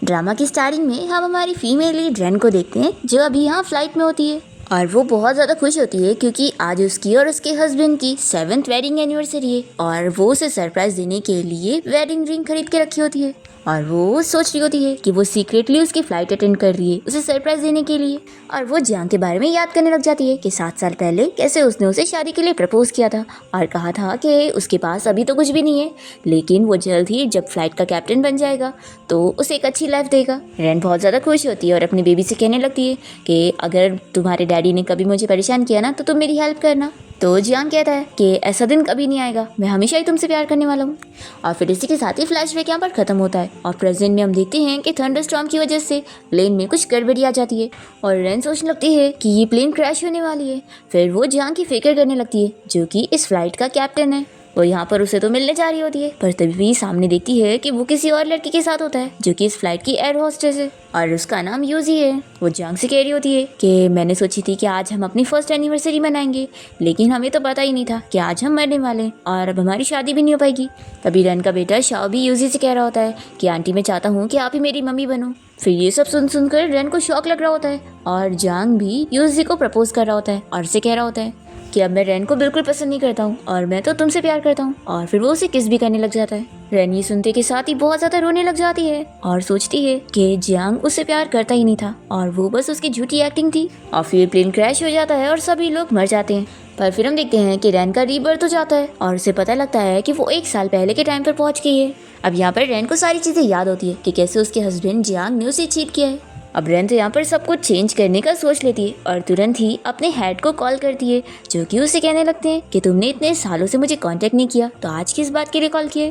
Drama की starting में हम हमारी फीमेल लीड रेन को देखते हैं जो अभी यहाँ फ्लाइट में होती है और वो बहुत ज़्यादा खुश होती है क्योंकि आज उसकी और उसके हस्बैंड की 7th वेडिंग एनिवर्सरी है और वो उसे सरप्राइज देने के लिए वेडिंग रिंग खरीद के रखी होती है और वो सोच रही होती है कि वो सीक्रेटली उसकी फ्लाइट अटेंड कर रही है उसे सरप्राइज देने के लिए। और वो जियांग के बारे में याद करने लग जाती है कि 7 साल पहले कैसे उसने उसे शादी के लिए प्रपोज किया था और कहा था कि उसके पास अभी तो कुछ भी नहीं है लेकिन वो जल्द ही जब फ्लाइट का कैप्टन बन जाएगा तो उसे एक अच्छी लाइफ देगा। रेन बहुत ज़्यादा खुश होती है और अपनी बेबी से कहने लगती है कि अगर तुम्हारे डैडी ने कभी मुझे परेशान किया ना तो तुम मेरी हेल्प करना। तो जियांग कहता है कि ऐसा दिन कभी नहीं आएगा, मैं हमेशा ही तुमसे प्यार करने वाला हूँ। और फिर इसी के साथ ही फ्लैशबैक यहाँ पर खत्म होता है और प्रेजेंट में हम देखते हैं कि थंडरस्टॉर्म की वजह से प्लेन में कुछ गड़बड़ी आ जाती है और रेन सोचने लगती है कि ये प्लेन क्रैश होने वाली है। फिर वो जियांग की फिक्र करने लगती है जो कि इस फ्लाइट का कैप्टन है। वो यहाँ पर उसे तो मिलने जा रही होती है पर तभी भी सामने देखती है कि वो किसी और लड़की के साथ होता है जो कि इस फ्लाइट की एयर होस्टेस है और उसका नाम यूजी है। वो जियांग से कह रही होती है कि मैंने सोची थी कि आज हम अपनी फर्स्ट एनिवर्सरी मनाएंगे लेकिन हमें तो पता ही नहीं था कि आज हम मरने वाले हैं और अब हमारी शादी भी नहीं हो पाएगी। तभी रेन का बेटा शाओ भी यूजी से कह रहा होता है कि आंटी मैं चाहता हूँ कि आप ही मेरी मम्मी बनो। फिर ये सब सुनकर रेन को शौक लग रहा होता है और जियांग भी यूजी को प्रपोज कर रहा होता है और उसे कह रहा होता है कि अब मैं रेन को बिल्कुल पसंद नहीं करता हूँ और मैं तो तुमसे प्यार करता हूँ। और फिर वो उसे किस भी करने लग जाता है। रेन ये सुनते के साथ ही बहुत ज़्यादा रोने लग जाती है और सोचती है कि जियांग उससे प्यार करता ही नहीं था और वो बस उसकी झूठी एक्टिंग थी। और फिर प्लेन क्रैश हो जाता है और सभी लोग मर जाते हैं। पर फिर हम देखते हैं कि रेन का रीबर्थ हो जाता है और उसे पता लगता है कि वो 1 साल पहले के टाइम पर पहुँच गई है। अब यहाँ पर रेन को सारी चीज़ें याद होती है कि कैसे उसके हस्बैंड जियांग ने उसे चीट किया है। अब रेन तो यहाँ पर सब कुछ चेंज करने का सोच लेती है और तुरंत ही अपने हेड को कॉल करती है जो कि उसे कहने लगते हैं कि तुमने इतने सालों से मुझे कांटेक्ट नहीं किया तो आज किस बात के लिए कॉल किया।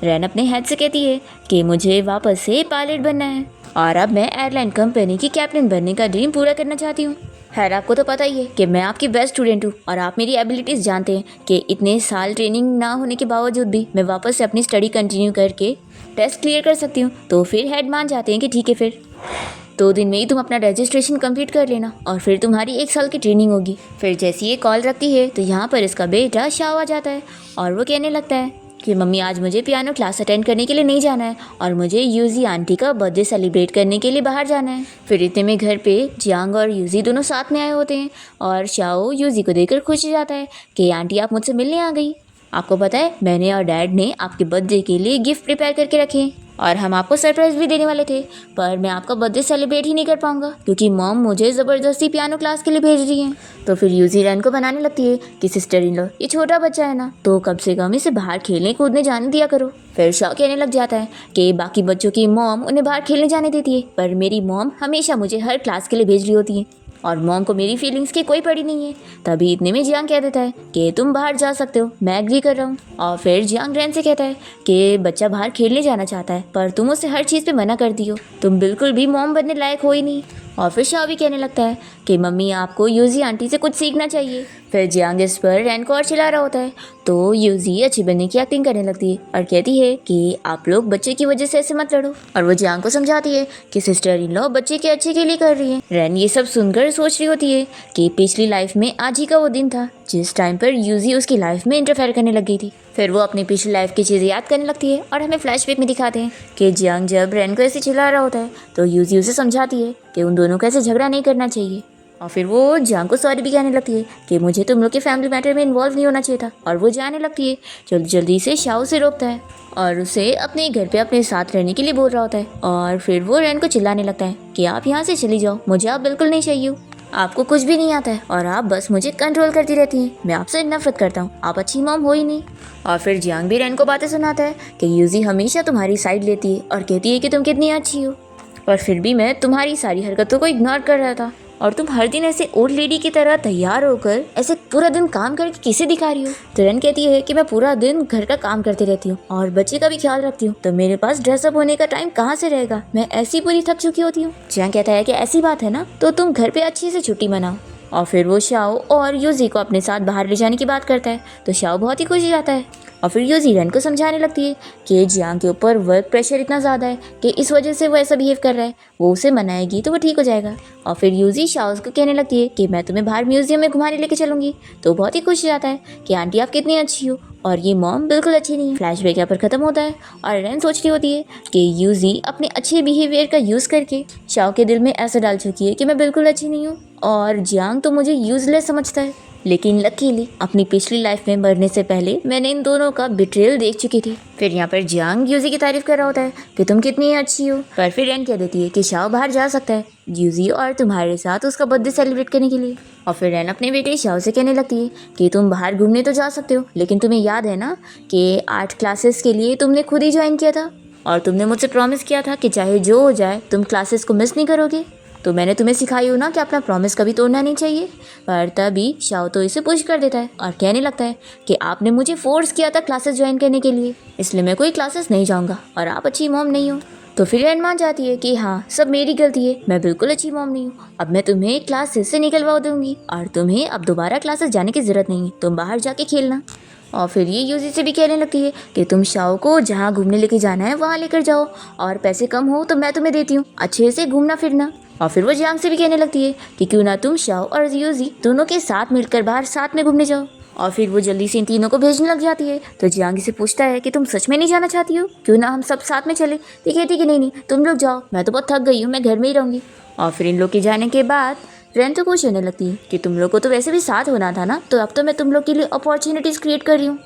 रेन अपने हेड से कहती है कि मुझे वापस से पायलट बनना है और अब मैं एयरलाइन कंपनी की कैप्टन बनने का ड्रीम पूरा करना चाहती हूँ। खैर आपको तो पता ही है कि मैं आपकी बेस्ट स्टूडेंट हूँ और आप मेरी एबिलिटीज़ जानते हैं कि इतने साल ट्रेनिंग ना होने के बावजूद भी मैं वापस से अपनी स्टडी कंटिन्यू करके टेस्ट क्लियर कर सकती हूँ। तो फिर हेड मान जाते हैं कि ठीक है फिर 2 दिन में ही तुम अपना रजिस्ट्रेशन कंप्लीट कर लेना और फिर तुम्हारी 1 साल की ट्रेनिंग होगी। फिर जैसे ये कॉल रखती है तो यहाँ पर इसका बेटा शाओ आ जाता है और वो कहने लगता है कि मम्मी आज मुझे पियानो क्लास अटेंड करने के लिए नहीं जाना है और मुझे यूजी आंटी का बर्थडे सेलिब्रेट करने के लिए बाहर जाना है। फिर इतने में घर पे जियांग और यूजी दोनों साथ में आए होते हैं और शाओ यूजी को देखकर खुश हो जाता है कि आंटी आप मुझसे मिलने आ गई। आपको पता है मैंने और डैड ने आपके बर्थडे के लिए गिफ्ट प्रिपेयर करके रखे हैं और हम आपको सरप्राइज़ भी देने वाले थे पर मैं आपका बर्थडे सेलिब्रेट ही नहीं कर पाऊंगा क्योंकि मॉम मुझे ज़बरदस्ती पियानो क्लास के लिए भेज रही हैं। तो फिर यूजी रेन को बनाने लगती है कि सिस्टर इन लॉ ये छोटा बच्चा है ना तो कम से कम इसे बाहर खेलने कूदने जाने दिया करो। फिर शाओ कहने लग जाता है कि बाकी बच्चों की मॉम उन्हें बाहर खेलने जाने देती है पर मेरी मॉम हमेशा मुझे हर क्लास के लिए भेज रही होती है और मॉम को मेरी फीलिंग्स की कोई पड़ी नहीं है। तभी इतने में जियांग कह देता है कि तुम बाहर जा सकते हो, मैं एग्री कर रहा हूँ। और फिर जियांग रेन से कहता है कि बच्चा बाहर खेलने जाना चाहता है पर तुम उसे हर चीज़ पे मना कर दी हो, तुम बिल्कुल भी मॉम बनने लायक हो ही नहीं। और फिर शाओ भी कहने लगता है कि मम्मी आपको यूजी आंटी से कुछ सीखना चाहिए। फिर जियांग इस पर रेन को और चिल्ला रहा होता है तो यूजी अच्छी बनने की एक्टिंग करने लगती है और कहती है कि आप लोग बच्चे की वजह से ऐसे मत लड़ो। और वो जियांग को समझाती है कि सिस्टर इन लॉ बच्चे के अच्छे के लिए कर रही है। रेन ये सब सुनकर सोच रही होती है कि पिछली लाइफ में आज ही का वो दिन था जिस टाइम पर यूजी उसकी लाइफ में इंटरफेयर करने लग गई थी। फिर वो अपनी पिछली लाइफ की चीज़ें याद करने लगती है और हमें फ्लैशबैक में दिखाते हैं कि जियांग जब रेन को ऐसे चिल्ला रहा होता है तो यूजी उसे समझाती है कि उन दोनों को ऐसे झगड़ा नहीं करना चाहिए। और फिर वो जियांग को सॉरी भी कहने लगती है कि मुझे तुम लोग के फैमिली मैटर में इन्वॉल्व नहीं होना चाहिए था और वो जाने लगती है। जल्दी जल्दी से शाओ से रोकता है और उसे अपने घर पे अपने साथ रहने के लिए बोल रहा होता है। और फिर वो रेन को चिल्लाने लगता है कि आप यहाँ से चली जाओ, मुझे आप बिल्कुल नहीं चाहिए हो, आपको कुछ भी नहीं आता है और आप बस मुझे कंट्रोल करती रहती हैं, मैं आपसे नफरत करता हूँ, आप अच्छी मॉम हो ही नहीं। और फिर जियांग भी रेन को बातें सुनाता है कि यूजी हमेशा तुम्हारी साइड लेती है और कहती है कि तुम कितनी अच्छी हो और फिर भी मैं तुम्हारी सारी हरकतों को इग्नोर कर रहा था और तुम हर दिन ऐसे ओल्ड लेडी की तरह तैयार होकर ऐसे पूरा दिन काम करके किसे दिखा रही हो। तो रेन कहती है कि मैं पूरा दिन घर का काम करती रहती हूँ और बच्चे का भी ख्याल रखती हूँ तो मेरे पास ड्रेसअप होने का टाइम कहाँ से रहेगा, मैं ऐसी पूरी थक चुकी होती हूँ। जियांग कहता है कि ऐसी बात है ना तो तुम घर पे अच्छी से छुट्टी मनाओ। और फिर वो शाओ और यूजी को अपने साथ बाहर ले जाने की बात करता है तो शाओ बहुत ही खुश हो जाता है और फिर यूजी रैन को समझाने लगती है कि जियांग के ऊपर वर्क प्रेशर इतना ज़्यादा है कि इस वजह से वो ऐसा बिहेव कर रहा है, वो उसे मनाएगी तो वो ठीक हो जाएगा। और फिर यूजी शाओ को कहने लगती है कि मैं तुम्हें बाहर म्यूजियम में घुमाने लेके चलूंगी। तो बहुत ही खुश हो जाता है कि आंटी आप कितनी अच्छी हो और ये मॉम बिल्कुल अच्छी नहीं है। फ्लैशबैक यहाँ पर खत्म होता है और रैन सोच रही होती है कि यूजी अपने अच्छे बिहेवियर का यूज़ करके शाओ के दिल में ऐसा डाल चुकी है कि मैं बिल्कुल अच्छी नहीं हूँ और जियांग तो मुझे यूजलेस समझता है। लेकिन लकीली अपनी पिछली लाइफ में मरने से पहले मैंने इन दोनों का बिट्रेयल देख चुकी थी। फिर यहाँ पर जियांग यूजी की तारीफ कर रहा होता है कि तुम कितनी अच्छी हो, पर फिर रैन कह देती है कि शाओ बाहर जा सकता है यूजी और तुम्हारे साथ उसका बर्थडे सेलिब्रेट करने के लिए। और फिर रैन अपने बेटे शाओ से कहने लगती है कि तुम बाहर घूमने तो जा सकते हो, लेकिन तुम्हें याद है ना कि आर्ट क्लासेस के लिए तुमने खुद ही ज्वाइन किया था और तुमने मुझसे प्रॉमिस किया था कि चाहे जो हो जाए तुम क्लासेस को मिस नहीं करोगे। तो मैंने तुम्हें सिखाई हो ना कि अपना प्रॉमिस कभी तोड़ना नहीं चाहिए। पर तभी शाओ तो इसे पुश कर देता है और कहने लगता है कि आपने मुझे फोर्स किया था क्लासेस ज्वाइन करने के लिए, इसलिए मैं कोई क्लासेस नहीं जाऊँगा और आप अच्छी मॉम नहीं हो। तो फिर रैन मान जाती है कि हाँ सब मेरी गलती है, मैं बिल्कुल अच्छी मॉम नहीं हूँ। अब मैं तुम्हें क्लासेस से निकलवा दूंगी और तुम्हें अब दोबारा क्लासेस जाने की ज़रूरत नहीं है, तुम बाहर जाके खेलना। और फिर ये यूजी से भी कहने लगती है कि तुम शाओ को जहाँ घूमने लेके जाना है वहाँ लेकर जाओ और पैसे कम हो तो मैं तुम्हें देती हूँ, अच्छे से घूमना फिरना। और फिर वो जियांग से भी कहने लगती है कि क्यों ना तुम शाओ और यूजी दोनों के साथ मिलकर बाहर साथ में घूमने जाओ। और फिर वो जल्दी से इन तीनों को भेजने लग जाती है। तो जियांग से पूछता है कि तुम सच में नहीं जाना चाहती हो, क्यों ना हम सब साथ में चले। ठीक है नहीं तुम लोग जाओ, मैं तो बहुत थक गई हूँ, मैं घर में ही रहूँगी। और फिर इन लोग के जाने के बाद रैन तो खुश होने लगती है कि तुम लोग को तो वैसे भी साथ होना था ना, तो अब तो मैं तुम लोग के लिए अपॉर्चुनिटीज़ क्रिएट कर रही हूँ।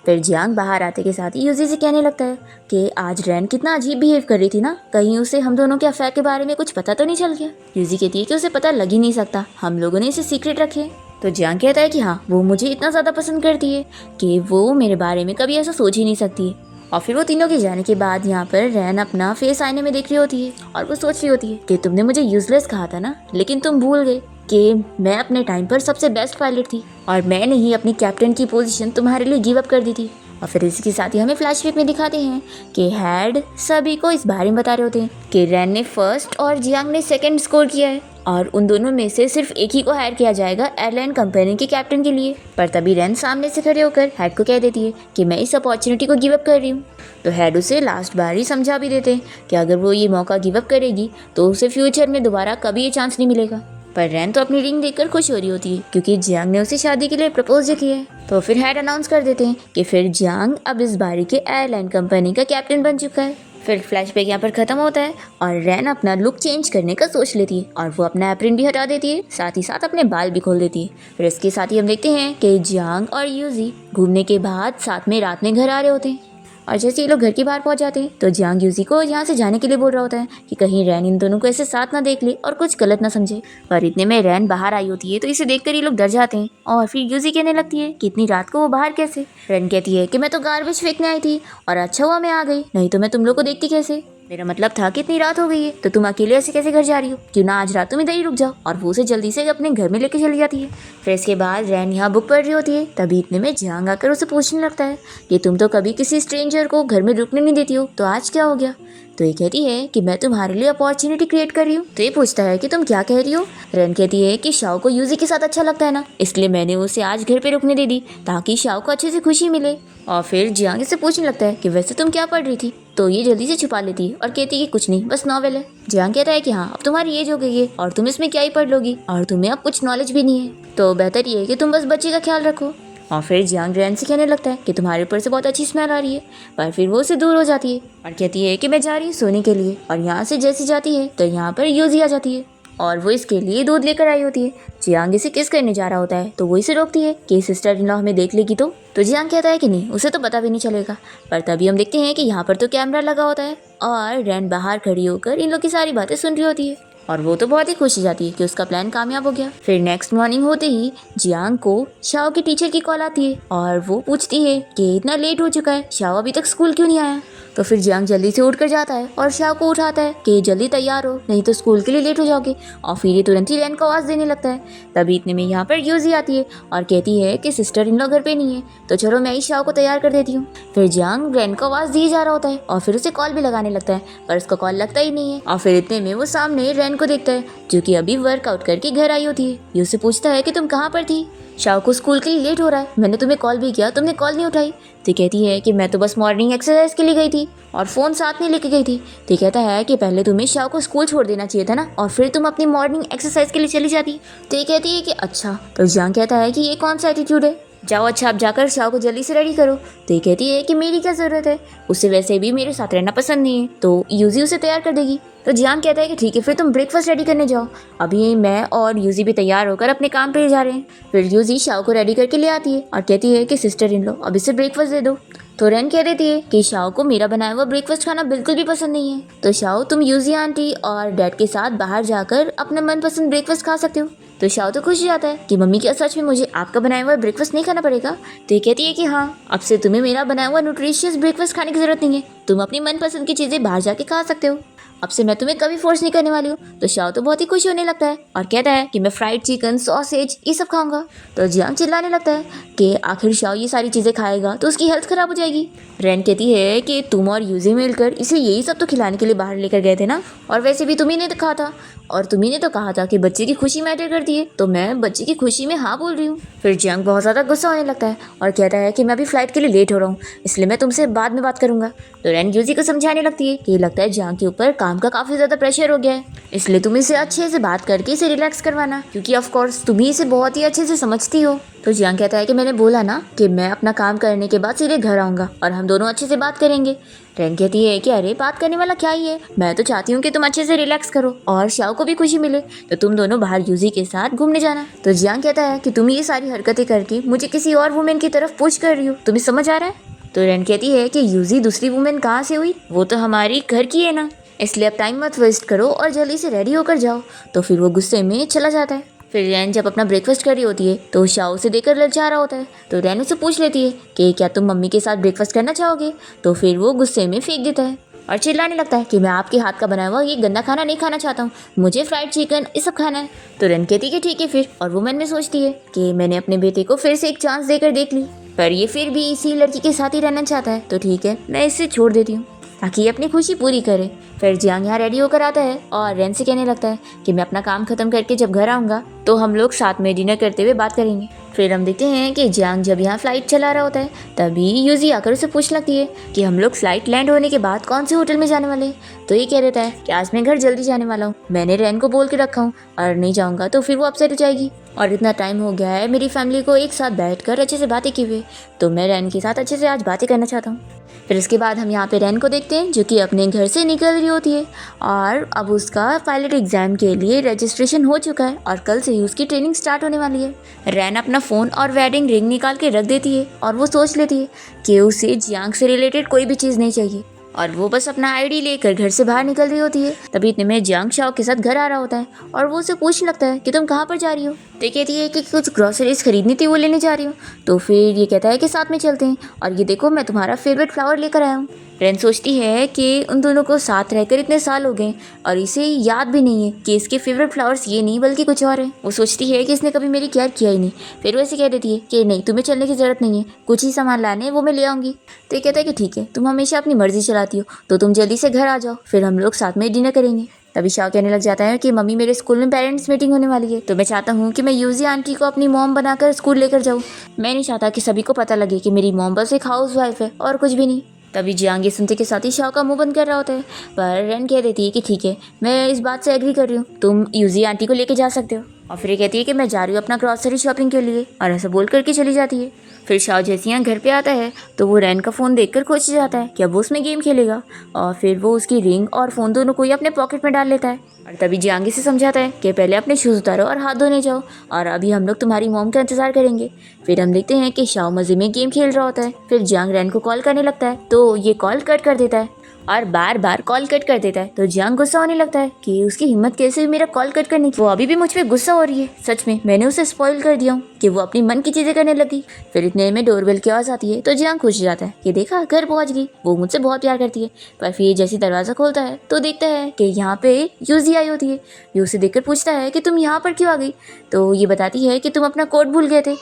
फिर जियांग बाहर आते के साथ ही यूजी से कहने लगता है कि आज रैन कितना अजीब बिहेव कर रही थी ना, कहीं उसे हम दोनों के अफेयर के बारे में कुछ पता तो नहीं चल गया। यूजी कहती है कि उसे पता लग ही नहीं सकता, हम लोगों ने इसे सीक्रेट रखे। तो जियांग कहता है कि हाँ वो मुझे इतना ज़्यादा पसंद करती है कि वो मेरे बारे में कभी ऐसा सोच ही नहीं सकती। और फिर वो तीनों के जाने के बाद यहाँ पर रैन अपना फेस आईने में देख रही होती है और वो सोच रही होती है कि तुमने मुझे यूजलेस कहा था ना, लेकिन तुम भूल गए कि मैं अपने टाइम पर सबसे बेस्ट पायलट थी और मैंने ही अपनी कैप्टन की पोजीशन तुम्हारे लिए गिव अप कर दी थी। और फिर इसी के साथ ही हमें फ्लैशबैक में दिखाते हैं कि हेड सभी को इस बारे में बता रहे होते हैं कि रैन ने फर्स्ट और जियांग ने सेकंड स्कोर किया है और उन दोनों में से सिर्फ एक ही को हायर किया जाएगा एयरलाइन कंपनी के कैप्टन के लिए। पर तभी रैन सामने से खड़े होकर हेड को कह देती है कि मैं इस अपॉर्चुनिटी को गिव अप कर रही हूँ। तो हेड उसे लास्ट बार ही समझा भी देते हैं कि अगर वो ये मौका गिव अप करेगी तो उसे फ्यूचर में दोबारा कभी ये चांस नहीं मिलेगा। पर रैन तो अपनी रिंग देखकर खुश हो रही होती है क्योंकि जियांग ने उसे शादी के लिए प्रपोज किया है। तो फिर हेड अनाउंस कर देते हैं कि फिर जियांग अब इस बारी के एयरलाइन कंपनी का कैप्टन बन चुका है। फिर फ्लैशबैक यहाँ पर खत्म होता है और रैन अपना लुक चेंज करने का सोच लेती है और वो अपना एप्रिन भी हटा देती है, साथ ही साथ अपने बाल भी खोल देती है। फिर इसके साथ ही हम देखते हैं कि जियांग और यूजी घूमने के बाद साथ में रात में घर आ रहे होते हैं और जैसे ये लोग घर के बाहर पहुंच जाते हैं तो जियांग यूजी को यहाँ से जाने के लिए बोल रहा होता है कि कहीं रैन इन दोनों को ऐसे साथ ना देख ले और कुछ गलत ना समझे। पर इतने में रैन बाहर आई होती है तो इसे देखकर ये लोग डर जाते हैं और फिर यूजी कहने लगती है कि इतनी रात को वो बाहर कैसे। रैन कहती है कि मैं तो गार्बेज फेंकने आई थी और अच्छा हुआ मैं आ गई, नहीं तो मैं तुम लोग को देखती कैसे। मेरा मतलब था कि इतनी रात हो गई है तो तुम अकेले ऐसे कैसे घर जा रही हो, क्यों ना आज रात तुम इधर ही रुक जाओ। और वो उसे जल्दी से अपने घर में लेके चली जाती है। फिर इसके बाद रैन यहाँ बुक पढ़ रही होती है, तभी इतने में जियांग आकर उसे पूछने लगता है कि तुम तो कभी किसी स्ट्रेंजर को घर में रुकने नहीं देती हो, तो आज क्या हो गया। तो ये कहती है कि मैं तुम्हारे लिए अपॉर्चुनिटी क्रिएट कर रही हूँ। तो ये पूछता है कि तुम क्या कह रही हो। रैन कहती है कि शाओ को यूजी के साथ अच्छा लगता है ना, इसलिए मैंने उसे आज घर पे रुकने दे दी ताकि शाओ को अच्छे से खुशी मिले। और फिर जियांग से पूछने लगता है कि वैसे तुम क्या पढ़ रही थी। तो ये जल्दी से छुपा लेती है और कहती है कि कुछ नहीं, बस नॉवेल है। जियांग कहता है कि हाँ अब तुम्हारी एज हो गई है और तुम इसमें क्या ही पढ़ लोगी और तुम्हें अब कुछ नॉलेज भी नहीं है, तो बेहतर ये है कि तुम बस बच्चे का ख्याल रखो। और फिर जियांग रैन से कहने लगता है कि तुम्हारे ऊपर से बहुत अच्छी स्मेल आ रही है, पर फिर वो उससे दूर हो जाती है और कहती है कि मैं जा रही हूँ सोने के लिए। और यहाँ से जैसी जाती है तो यहाँ पर यूजी आ जाती है और वो इसके लिए दूध लेकर आई होती है। जियांग इसे किस करने जा रहा होता है तो वो इसे रोकती है कि सिस्टर इन लॉ हमें देख लेगी तो जियांग कहता है कि नहीं, उसे तो पता भी नहीं चलेगा। पर तभी हम देखते हैं कि यहाँ पर तो कैमरा लगा होता है और रैन बाहर खड़ी होकर इन लोग की सारी बातें सुन रही होती है और वो तो बहुत ही खुश हो जाती है कि उसका प्लान कामयाब हो गया। फिर नेक्स्ट मॉर्निंग होते ही जियांग को शाओ की टीचर की कॉल आती है और वो पूछती है कि इतना लेट हो चुका है, शाओ अभी तक स्कूल क्यों नहीं आया। तो फिर जियांग जल्दी से उठ कर जाता है और शाओ को उठाता है कि जल्दी तैयार हो, नहीं तो स्कूल के लिए लेट हो जाओगे। और फिर ये तुरंत ही रैन को आवाज़ देने लगता है। तभी इतने में यहाँ पर यूजी आती है और कहती है कि सिस्टर इन लोग घर पे नहीं है, तो चलो मैं ही शाओ को तैयार कर देती हूँ। फिर जियांग रैन को आवाज़ दिए जा रहा होता है और फिर उसे कॉल भी लगाने लगता है, पर उसका कॉल लगता ही नहीं है। और फिर इतने में वो सामने रैन को देखता है जो कि अभी वर्कआउट करके घर आई होती है। ये उससे पूछता है कि तुम कहाँ पर थी? शाओ को स्कूल के लिए लेट हो रहा है, मैंने तुम्हें कॉल भी किया, तुमने कॉल नहीं उठाई। तो कहती है कि मैं तो बस मॉर्निंग एक्सरसाइज के लिए गई थी और फ़ोन साथ में लेके गई थी। तो कहता है कि पहले तुम्हें शाओ को स्कूल छोड़ देना चाहिए था ना, और फिर तुम अपनी मॉर्निंग एक्सरसाइज के लिए चली जाती। तो ये कहती है कि अच्छा। तो जियांग कहता है कि ये कौन सा एटीट्यूड है, जाओ अच्छा आप जाकर शाओ को जल्दी से रेडी करो। तो ये कहती है कि मेरी क्या ज़रूरत है, उसे वैसे भी मेरे साथ रहना पसंद नहीं है, तो यूजी उसे तैयार कर देगी। तो जियांग कहता है कि ठीक है फिर तुम ब्रेकफास्ट रेडी करने जाओ, अभी मैं और यूजी भी तैयार होकर अपने काम पे जा रहे हैं। फिर यूजी शाओ को रेडी करके ले आती है और कहती है कि सिस्टर इन लो अब इसे ब्रेकफास्ट दे दो। तो रैन कह देती है कि शाओ को मेरा बनाया हुआ ब्रेकफास्ट खाना बिल्कुल भी पसंद नहीं है, तो शाओ तुम यूजी आंटी और डैड के साथ बाहर जाकर अपना मनपसंद ब्रेकफास्ट खा सकते हो। तो शाओ तो खुश हो जाता है कि मम्मी क्या सच में मुझे आपका बनाया हुआ ब्रेकफास्ट नहीं खाना पड़ेगा? तो ये कहती है कि हाँ, अब से तुम्हें मेरा बनाया हुआ न्यूट्रिशियस ब्रेकफास्ट खाने की जरूरत नहीं है, तुम अपनी मनपसंद की चीज़ें बाहर जाके खा सकते हो, अब से मैं तुम्हें कभी फोर्स नहीं करने वाली हूँ। तो शाओ तो बहुत ही खुश होने लगता है और कहता है कि मैं फ्राइड चिकन, सॉसेज ये सब खाऊंगा। तो जियांग चिल्लाने लगता है कि आखिर शाओ ये सारी चीज़ें खाएगा तो उसकी हेल्थ खराब हो जाएगी। रैन कहती है कि तुम और यूजी मिलकर इसे यही सब तो खिलाने के लिए बाहर लेकर गए थे ना, और वैसे भी तुम्ही ने तो कहा था, और तुम्ही ने तो कहा था कि बच्चे की खुशी मैटर करती है, तो मैं बच्चे की खुशी में हाँ बोल रही हूँ। फिर जियांग बहुत ज़्यादा गुस्सा होने लगता है और कहता है कि मैं अभी फ्लाइट के लिए लेट हो रहा हूँ, इसलिए मैं तुमसे बाद में बात करूंगा। तो रैन यूजी को समझाने लगती है कि लगता है जियांग के ऊपर काम का काफ़ी ज़्यादा प्रेशर हो गया है, इसलिए तुम इसे अच्छे से बात करके इसे रिलैक्स करवाना, क्योंकि ऑफ कोर्स तुम ही इसे बहुत ही अच्छे से समझती हो। तो जियांग कहता है कि मैंने बोला ना कि मैं अपना काम करने के बाद सीधे घर आऊँगा और हम दोनों अच्छे से बात करेंगे। रैन कहती है कि अरे बात करने वाला क्या ही है, मैं तो चाहती हूँ कि तुम अच्छे से रिलैक्स करो और शाओ को भी खुशी मिले, तो तुम दोनों बाहर यूजी के साथ घूमने जाना। तो जियांग कहता है कि तुम ये सारी हरकतें करके मुझे किसी और वुमेन की तरफ पुश कर रही हो, तुम्हें समझ आ रहा है? तो रैन कहती है कि यूजी दूसरी वुमेन कहाँ से हुई, वो तो हमारी घर की है ना, इसलिए अब टाइम मत वेस्ट करो और जल्दी से रेडी होकर जाओ। तो फिर वो गुस्से में चला जाता है। फिर रैन जब अपना ब्रेकफास्ट कर रही होती है तो शाओ से देकर ललचा रहा होता है, तो रैन उससे पूछ लेती है कि क्या तुम मम्मी के साथ ब्रेकफास्ट करना चाहोगे? तो फिर वो गुस्से में फेंक देता है और चिल्लाने लगता है कि मैं आपके हाथ का बनाया हुआ ये गंदा खाना नहीं खाना चाहता हूँ, मुझे फ्राइड चिकन ये सब खाना है। तो रैन कहती है कि ठीक है फिर, और वो मन में सोचती है कि मैंने अपने बेटे को फिर से एक चांस देकर देख ली, पर ये फिर भी इसी लड़की के साथ ही रहना चाहता है, तो ठीक है मैं इसे छोड़ देती हूँ ताकि ये अपनी खुशी पूरी करे। फिर जियांग यहाँ रेडी होकर आता है और रैन से कहने लगता है कि मैं अपना काम खत्म करके जब घर आऊँगा तो हम लोग साथ में डिनर करते हुए बात करेंगे। फिर हम देखते हैं कि जियांग जब यहाँ फ्लाइट चला रहा होता है तभी यूजी आकर उसे पूछ लगती है कि हम लोग फ्लाइट लैंड होने के बाद कौन से होटल में जाने वाले हैं। तो ये कह देता है कि आज मैं घर जल्दी जाने वाला हूँ, मैंने रैन को बोल के रखा हूँ, और नहीं जाऊँगा तो फिर वो अपसेट हो जाएगी, और इतना टाइम हो गया है मेरी फैमिली को एक साथ बैठकर अच्छे से बातें किए हुए, तो मैं रैन के साथ अच्छे से आज बातें करना चाहता हूँ। फिर इसके बाद हम यहाँ पे रैन को देखते हैं जो कि अपने घर से निकल रही होती है और अब उसका पायलट एग्जाम के लिए रजिस्ट्रेशन हो चुका है और कल से ही उसकी ट्रेनिंग स्टार्ट होने वाली है। रैन अपना फ़ोन और वेडिंग रिंग निकाल के रख देती है और वो सोच लेती है कि उसे जियांग से रिलेटेड कोई भी चीज़ नहीं चाहिए, और वो बस अपना आईडी लेकर घर से बाहर निकल रही होती है। तभी इतने में जियांग शाओ के साथ घर आ रहा होता है और वो उसे पूछने लगता है कि तुम कहाँ पर जा रही हो। तो कहती है कि कुछ ग्रॉसरीज खरीदनी थी वो लेने जा रही हूँ। तो फिर ये कहता है कि साथ में चलते हैं, और ये देखो मैं तुम्हारा फेवरेट फ्लावर लेकर आया हूँ। रैन सोचती है कि उन दोनों को साथ रहकर इतने साल हो गए और इसे याद भी नहीं है कि इसके फेवरेट फ्लावर्स ये नहीं बल्कि कुछ और है। वो सोचती है कि इसने कभी मेरी केयर किया ही नहीं। फिर वो ऐसे कह देती है कि नहीं तुम्हें चलने की ज़रूरत नहीं है, कुछ ही सामान लाने वो मैं ले आऊँगी। तो ये कहता है कि ठीक है तुम हमेशा अपनी मर्जी चलाती हो, तो तुम जल्दी से घर आ जाओ, फिर हम लोग साथ में डिनर करेंगे। तभी शाओ कहने लग जाता है कि मम्मी मेरे स्कूल में पेरेंट्स मीटिंग होने वाली है, तो मैं चाहता हूँ कि मैं यूजी आंटी को अपनी मॉम बनाकर स्कूल लेकर जाऊँ। मैं नहीं चाहता कि सभी को पता लगे कि मेरी मॉम बस एक हाउस वाइफ है और कुछ भी नहीं। तभी जियांग ये सुनते के साथ ही शाओ का मुंह बंद कर रहा होता है, पर रैन कह देती है कि ठीक है मैं इस बात से एग्री कर रही हूँ, तुम यूजी आंटी को लेके जा सकते हो। और फिर ये कहती है कि मैं जा रही हूँ अपना ग्रॉसरी शॉपिंग के लिए, और ऐसा बोल करके चली जाती है। फिर शाओ जैसे यहाँ घर पे आता है तो वो रैन का फ़ोन देखकर खुश हो जाता है कि अब वो उसमें गेम खेलेगा, और फिर वो उसकी रिंग और फ़ोन दोनों को ही अपने पॉकेट में डाल लेता है। और तभी जियांग से समझाता है कि पहले अपने शूज़ उतारो और हाथ धोने जाओ, और अभी हम लोग तुम्हारी मॉम का इंतज़ार करेंगे। फिर हम देखते हैं कि शाओ मज़े में गेम खेल रहा होता है। फिर जियांग रैन को कॉल करने लगता है तो ये कॉल कट कर देता है और बार बार कॉल कट कर देता है। तो जियांग गुस्सा होने लगता है कि उसकी हिम्मत कैसे हुई मेरा कॉल कट करने की, वो अभी भी मुझ पे गुस्सा हो रही है। सच में मैंने उसे स्पॉइल कर दिया हूँ कि वो अपनी मन की चीजें करने लगी। फिर इतने में डोरबेल की आवाज आती है तो जियांग खुश हो जाता है कि देखा घर पहुंच गई, वो मुझसे बहुत प्यार करती है। पर फिर जैसे दरवाजा खोलता है तो देखता है कि यहाँ पे यूजी आई होती है। ये उसे देखकर पूछता है कि तुम यहाँ पर क्यों आ गई। तो ये बताती है कि तुम अपना कोड भूल गए थे।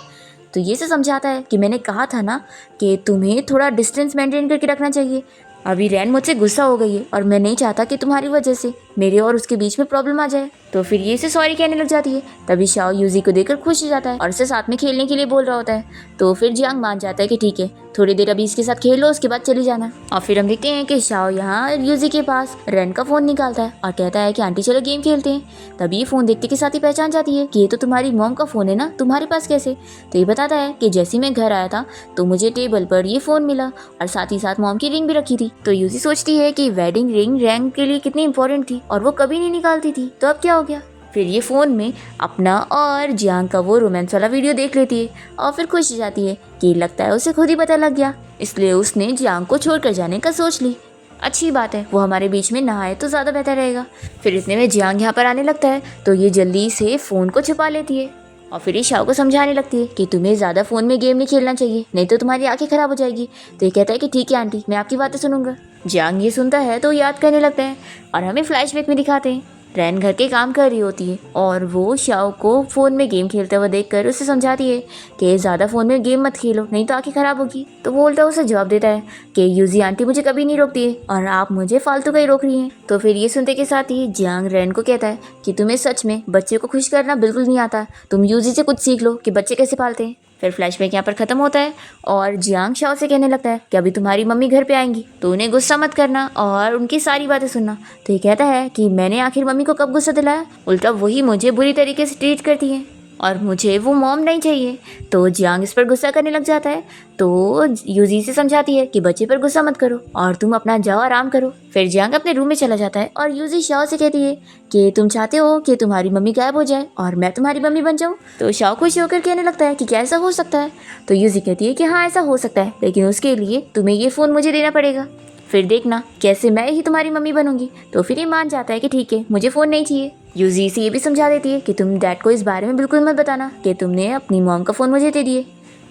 तो ये से समझाता है कि मैंने कहा था ना कि तुम्हें थोड़ा डिस्टेंस मेंटेन करके रखना चाहिए। अभी रैन मुझसे गुस्सा हो गई है और मैं नहीं चाहता कि तुम्हारी वजह से मेरे और उसके बीच में प्रॉब्लम आ जाए। तो फिर ये इसे सॉरी कहने लग जाती है। तभी शाओ यूजी को देखकर खुश हो जाता है और उसे साथ में खेलने के लिए बोल रहा होता है। तो फिर जियांग मान जाता है कि ठीक है, थोड़ी देर अभी इसके साथ खेल लो, उसके बाद चली जाना। और फिर हम देखते हैं कि शाओ यहाँ यूजी के पास रैन का फ़ोन निकालता है और कहता है कि आंटी चलो गेम खेलते हैं। तभी ये फ़ोन देखते के साथ ही पहचान जाती है कि ये तो तुम्हारी मॉम का फ़ोन है ना, तुम्हारे पास कैसे। तो ये बताता है कि जैसे ही मैं घर आया था तो मुझे टेबल पर ये फ़ोन मिला और साथ ही साथ मॉम की रिंग भी रखी थी। तो यूजी सोचती है कि वेडिंग रिंग रैंक के लिए कितनी इंपॉर्टेंट थी और वो कभी नहीं निकालती थी, तो अब क्या हो गया। फिर ये फ़ोन में अपना और जियांग का वो रोमांस वाला वीडियो देख लेती है और फिर खुश हो जाती है कि लगता है उसे खुद ही पता लग गया, इसलिए उसने जियांग को छोड़कर जाने का सोच ली। अच्छी बात है, वो हमारे बीच में ना आए तो ज़्यादा बेहतर रहेगा। फिर इतने में जियांग यहाँ पर आने लगता है तो ये जल्दी से फ़ोन को छुपा लेती है और फिर ये शाओ को समझाने लगती है कि तुम्हें ज़्यादा फ़ोन में गेम नहीं खेलना चाहिए, नहीं तो तुम्हारी आंखें ख़राब हो जाएगी। तो ये कहता है कि ठीक है आंटी, मैं आपकी बातें सुनूंगा। जियांग ये सुनता है तो याद करने लगता है और हमें फ्लैशबैक में दिखाते हैं रैन घर के काम कर रही होती है और वो शाओ को फ़ोन में गेम खेलते हुए देखकर उसे समझाती है कि ज़्यादा फ़ोन में गेम मत खेलो, नहीं तो आंखें ख़राब होगी। तो वो उल्टा उसे जवाब देता है कि यूजी आंटी मुझे कभी नहीं रोकती है और आप मुझे फालतू का ही रोक रही हैं। तो फिर ये सुनते के साथ ही जियांग रैन को कहता है कि तुम्हें सच में बच्चे को खुश करना बिल्कुल नहीं आता, तुम यूजी से कुछ सीख लो कि बच्चे कैसे पालते हैं। फिर फ्लैशबैक यहाँ पर ख़त्म होता है और जियांग शाओ से कहने लगता है कि अभी तुम्हारी मम्मी घर पे आएंगी तो उन्हें गुस्सा मत करना और उनकी सारी बातें सुनना। तो ये कहता है कि मैंने आखिर मम्मी को कब गुस्सा दिलाया, उल्टा वही मुझे बुरी तरीके से ट्रीट करती है और मुझे वो मॉम नहीं चाहिए। तो जियांग इस पर गुस्सा करने लग जाता है। तो यूजी से समझाती है कि बच्चे पर गुस्सा मत करो और तुम अपना जाओ आराम करो। फिर जियांग अपने रूम में चला जाता है और यूजी शाओ से कहती है कि तुम चाहते हो कि तुम्हारी मम्मी गायब हो जाए और मैं तुम्हारी मम्मी बन जाऊँ। तो शाओ खुश होकर कहने लगता है कि क्या ऐसा हो सकता है। तो यूजी कहती है कि हाँ ऐसा हो सकता है, लेकिन उसके लिए तुम्हें ये फ़ोन मुझे देना पड़ेगा, फिर देखना कैसे मैं ही तुम्हारी मम्मी बनूंगी। तो फिर ये मान जाता है कि ठीक है, मुझे फ़ोन नहीं चाहिए। यूजी से ये भी समझा देती है कि तुम डैड को इस बारे में बिल्कुल मत बताना कि तुमने अपनी मॉम का फ़ोन मुझे दे दिए।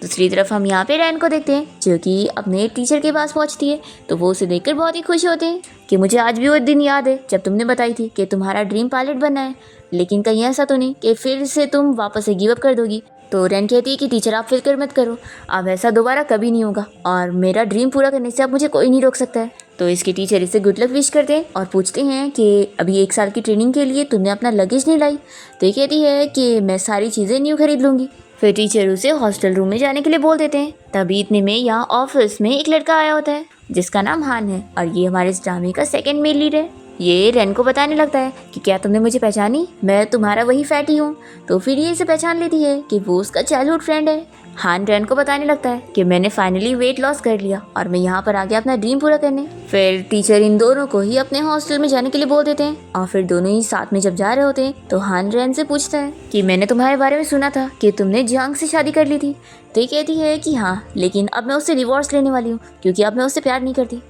दूसरी तरफ हम यहाँ पे रैन को देखते हैं जो कि अपने टीचर के पास पहुँचती है। तो वो उसे देखकर बहुत ही खुश होते हैं कि मुझे आज भी वो दिन याद है जब तुमने बताई थी कि तुम्हारा ड्रीम पायलट बनना है, लेकिन कहीं ऐसा तो नहीं कि फिर से तुम वापस से गिव अप कर दोगी। तो रैन कहती है कि टीचर आप फिक्र मत करो, अब ऐसा दोबारा कभी नहीं होगा और मेरा ड्रीम पूरा करने से अब मुझे कोई नहीं रोक सकता है। तो इसके टीचर इसे गुड लक विश करते हैं और पूछते हैं कि अभी 1 साल की ट्रेनिंग के लिए तुमने अपना लगेज नहीं लाई। तो ये कहती है कि मैं सारी चीज़ें न्यू खरीद लूँगी। फिर टीचर उसे हॉस्टल रूम में जाने के लिए बोल देते हैं। तभी इतने में यहाँ ऑफिस में एक लड़का आया होता है जिसका नाम हान है और ये हमारे इस ड्रामे का सेकंड मेल लीड है। ये रैन को बताने लगता है कि क्या तुमने मुझे पहचानी, मैं तुम्हारा वही फैटी हूँ। तो फिर ये इसे पहचान लेती है कि वो उसका चाइल्डहुड फ्रेंड है। हान रैन को बताने लगता है कि मैंने फाइनली वेट लॉस कर लिया और मैं यहाँ पर आ गया अपना ड्रीम पूरा करने। फिर टीचर इन दोनों को ही अपने हॉस्टल में जाने के लिए बोल देते हैं और फिर दोनों ही साथ में जब जा रहे होते हैं तो हान रैन से पूछता है कि मैंने तुम्हारे बारे में सुना था कि तुमने जियांग से शादी कर ली थी। तो ये कहती है कि हाँ, लेकिन अब मैं उससे डिवोर्स लेने वाली हूँ क्योंकि अब मैं उससे प्यार नहीं करती।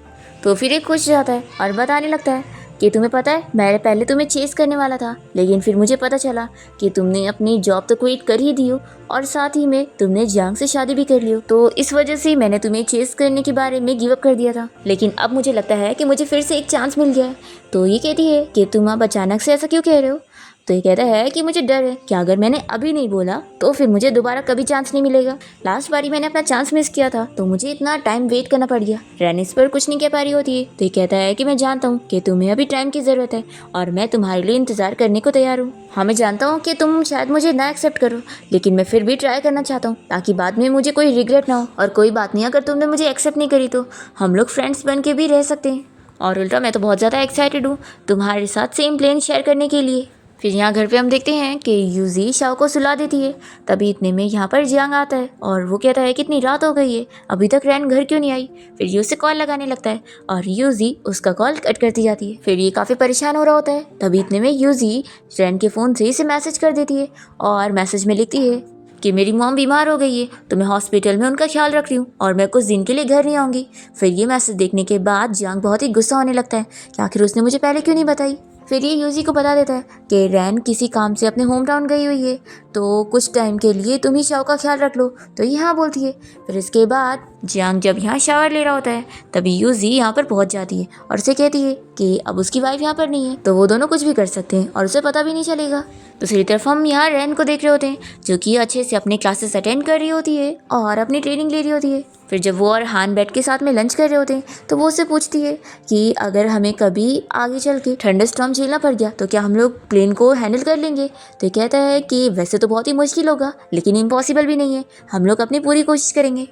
तो फिर एक खुश जाता है और बताने लगता है कि तुम्हें पता है मैं पहले तुम्हें चेस करने वाला था, लेकिन फिर मुझे पता चला कि तुमने अपनी जॉब तो क्विट कर ही दी हो और साथ ही में तुमने जियांग से शादी भी कर ली हो। तो इस वजह से मैंने तुम्हें चेस करने के बारे में गिव अप कर दिया था, लेकिन अब मुझे लगता है कि मुझे फिर से एक चांस मिल गया है। तो ये कहती है कि तुम अब अचानक से ऐसा क्यों कह रहे हो। तो ये कहता है कि मुझे डर है कि अगर मैंने अभी नहीं बोला तो फिर मुझे दोबारा कभी चांस नहीं मिलेगा। लास्ट बारी मैंने अपना चांस मिस किया था तो मुझे इतना टाइम वेट करना पड़ गया। रैन इस पर कुछ नहीं कह पा रही होती है। तो ये कहता है कि मैं जानता हूँ कि तुम्हें अभी टाइम की ज़रूरत है और मैं तुम्हारे लिए इंतज़ार करने को तैयार हूँ। हाँ, मैं जानता हूँ कि तुम शायद मुझे ना एक्सेप्ट करो, लेकिन मैं फिर भी ट्राई करना चाहता हूँ ताकि बाद में मुझे कोई रिग्रेट ना हो। और कोई बात नहीं, अगर तुमने मुझे एक्सेप्ट नहीं करी तो हम लोग फ्रेंड्स बन के भी रह सकते हैं। और उल्टा मैं तो बहुत ज़्यादा एक्साइटेड हूँ तुम्हारे साथ सेम प्लेन शेयर करने के लिए। फिर यहाँ घर पे हम देखते हैं कि यूजी शाओ को सुला देती है। तभी इतने में यहाँ पर जियांग आता है और वो कहता है कि इतनी रात हो गई है, अभी तक रैन घर क्यों नहीं आई। फिर ये उसे कॉल लगाने लगता है और यूजी उसका कॉल कट करती जाती है। फिर ये काफ़ी परेशान हो रहा होता है। तभी इतने में यूजी रैन के फ़ोन से इसे मैसेज कर देती है और मैसेज में लिखती है कि मेरी मॉम बीमार हो गई है तो मैं हॉस्पिटल में उनका ख्याल रख रही हूँ और मैं कुछ दिन के लिए घर नहीं आऊँगी। फिर ये मैसेज देखने के बाद जियांग बहुत ही गुस्सा होने लगता है कि आखिर उसने मुझे पहले क्यों नहीं बताई। फिर ये यूजी को बता देता है कि रैन किसी काम से अपने होम टाउन गई हुई है तो कुछ टाइम के लिए तुम ही शाओ का ख्याल रख लो। तो ये हाँ बोलती है। फिर इसके बाद जियांग जब यहाँ शावर ले रहा होता है तभी यूजी यहाँ पर पहुँच जाती है और उसे कहती है कि अब उसकी वाइफ यहाँ पर नहीं है तो वो दोनों कुछ भी कर सकते हैं और उसे पता भी नहीं चलेगा। दूसरी तरफ हम यहाँ रैन को देख रहे होते हैं जो कि अच्छे से अपनी क्लासेस अटेंड कर रही होती है और अपनी ट्रेनिंग ले रही होती है। फिर जब वो और हान बैठ के साथ में लंच कर रहे होते हैं तो वो उससे पूछती है कि अगर हमें कभी आगे चल के थंडरस्टॉर्म झेलना पड़ गया तो क्या हम लोग प्लेन को हैंडल कर लेंगे। तो ये कहता है कि वैसे तो बहुत ही मुश्किल होगा लेकिन इम्पॉसिबल भी नहीं है, हम लोग अपनी पूरी कोशिश करेंगे।